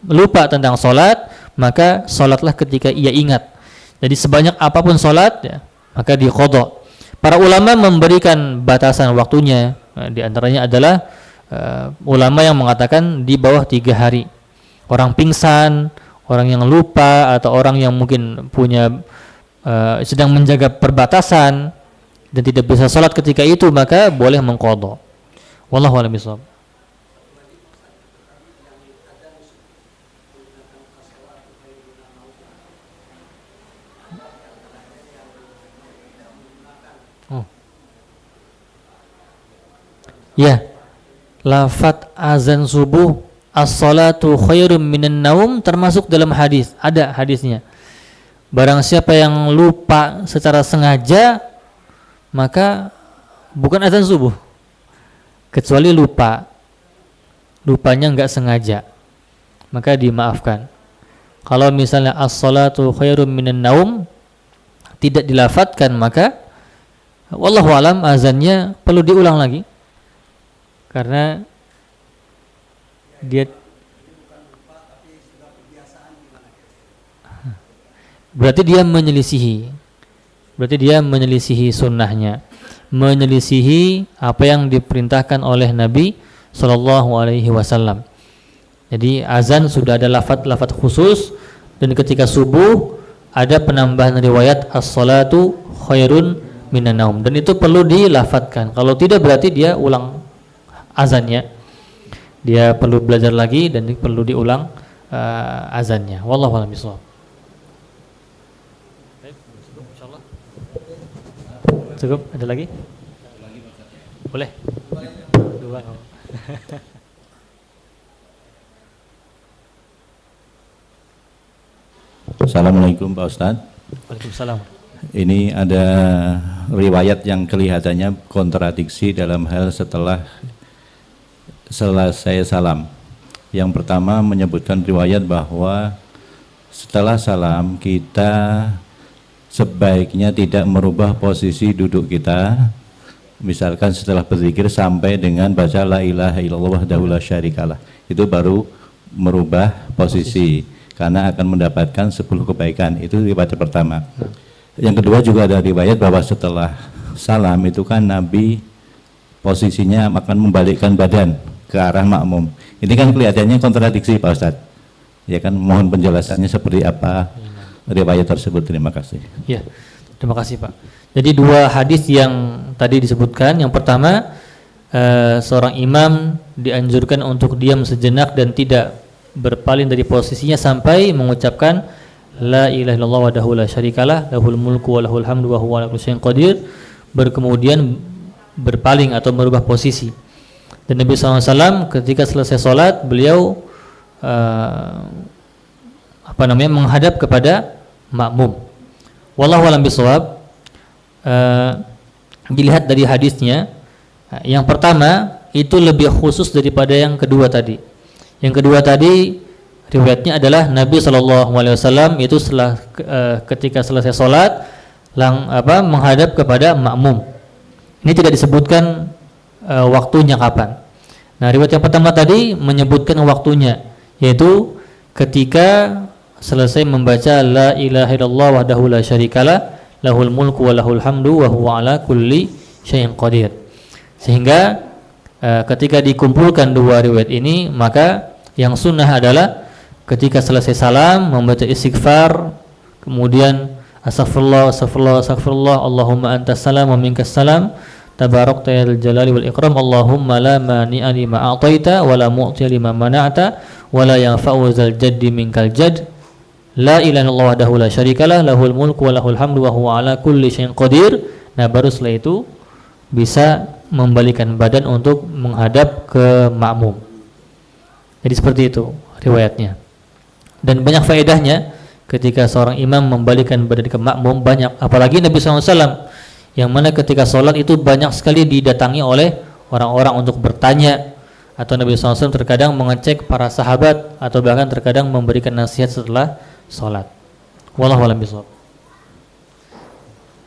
[SPEAKER 1] lupa tentang salat, maka salatlah ketika ia ingat. Jadi sebanyak apapun salat, ya, maka dia qadha. Para ulama memberikan batasan waktunya. Di antaranya adalah ulama yang mengatakan di bawah 3 hari. Orang pingsan, orang yang lupa, atau orang yang mungkin sedang menjaga perbatasan dan tidak bisa sholat ketika itu, maka boleh mengqadha. Wallahu a'lam bishawab. Ya, lafaz azan subuh, as-salatu khairum minan naum, termasuk dalam hadis, ada hadisnya. Barang siapa yang lupa secara sengaja, maka bukan azan subuh, kecuali lupanya enggak sengaja, maka dimaafkan. Kalau misalnya as-salatu khairum minan naum tidak dilafadzkan, maka wallahu alam azannya perlu diulang lagi, karena dia berarti dia menyelisihi sunnahnya, menyelisihi apa yang diperintahkan oleh Nabi Shallallahu Alaihi Wasallam. Jadi azan sudah ada lafaz khusus, dan ketika subuh ada penambahan riwayat as-salatu khairun minan naum, dan itu perlu dilafadzkan. Kalau tidak, berarti dia ulang azannya, dia perlu belajar lagi dan perlu diulang azannya. Wallahu a'lam bishawab. Cukup? Ada lagi? Boleh? 2.
[SPEAKER 6] Assalamualaikum Pak Ustadz.
[SPEAKER 1] Waalaikumsalam.
[SPEAKER 6] Ini ada riwayat yang kelihatannya kontradiksi dalam hal setelah selesai salam. Yang pertama menyebutkan riwayat bahwa setelah salam kita sebaiknya tidak merubah posisi duduk kita, misalkan setelah berzikir sampai dengan baca la ilaha illallah wahdahu la syarikalah, itu baru merubah posisi karena akan mendapatkan 10 kebaikan. Itu riwayat pertama. Yang kedua juga ada riwayat bahwa setelah salam itu kan Nabi posisinya akan membalikkan badan ke arah makmum. Ini kan kelihatannya kontradiksi Pak Ustadz. Ya kan, mohon penjelasannya seperti apa riwayat tersebut. Terima kasih.
[SPEAKER 1] Ya, terima kasih Pak. Jadi 2 hadis yang tadi disebutkan. Yang pertama, seorang imam dianjurkan untuk diam sejenak dan tidak berpaling dari posisinya sampai mengucapkan la ilaha illallah wahdahu la syarikalah lahul mulku wa lahul hamdu wa huwa ala kulli syai'in qadir, berkemudian berpaling atau merubah posisi. Dan Nabi SAW ketika selesai sholat, beliau menghadap kepada makmum. Wallahu a'lam bishawab. Dilihat dari hadisnya, yang pertama itu lebih khusus daripada yang kedua tadi. Yang kedua tadi riwayatnya adalah Nabi SAW itu setelah ketika selesai sholat menghadap kepada makmum. Ini tidak disebutkan waktunya kapan. Nah, riwayat yang pertama tadi menyebutkan waktunya, yaitu ketika selesai membaca la ilaha illallah wahdahu la syarikalah lahul mulku wa lahul hamdu wa huwa ala kulli syai'in qadir. Sehingga ketika dikumpulkan dua riwayat ini, maka yang sunnah adalah ketika selesai salam membaca istighfar, kemudian astaghfirullah astaghfirullah astaghfirullah Allahumma antas salam wa minkas salam tabarakta ya dzal jalali wal ikram Allahumma la mani'a lima a'taita wa la mu'tiya lima mana'ta wa la yanfa'u dzal jaddi minkal jadd la ilaha illallah wahdahu la syarikalah lahul mulku wa lahul hamdu wa huwa ala kulli syai'in qadir. Nah, baru setelah itu bisa membalikan badan untuk menghadap ke makmum. Jadi seperti itu riwayatnya. Dan banyak faedahnya ketika seorang imam membalikan badan ke makmum, banyak. Apalagi Nabi SAW yang mana ketika sholat itu banyak sekali didatangi oleh orang-orang untuk bertanya, atau Nabi SAW terkadang mengecek para sahabat, atau bahkan terkadang memberikan nasihat setelah sholat. Wallahu a'lam bishawab.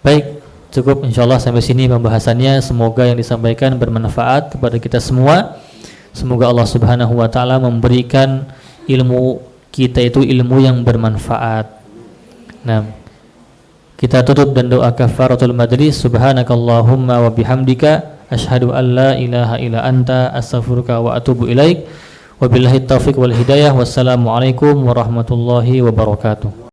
[SPEAKER 1] Baik, cukup insyaallah sampai sini pembahasannya. Semoga yang disampaikan bermanfaat kepada kita semua. Semoga Allah Subhanahu wa taala memberikan ilmu kita itu ilmu yang bermanfaat. Nah, kita tutup dan doa kafaratul majlis. Subhanakallahumma wa bihamdika asyhadu an la ilaha illa anta astaghfiruka wa atubu ilaik. Wabillahi taufiq wal hidayah. Wassalamualaikum warahmatullahi wabarakatuh.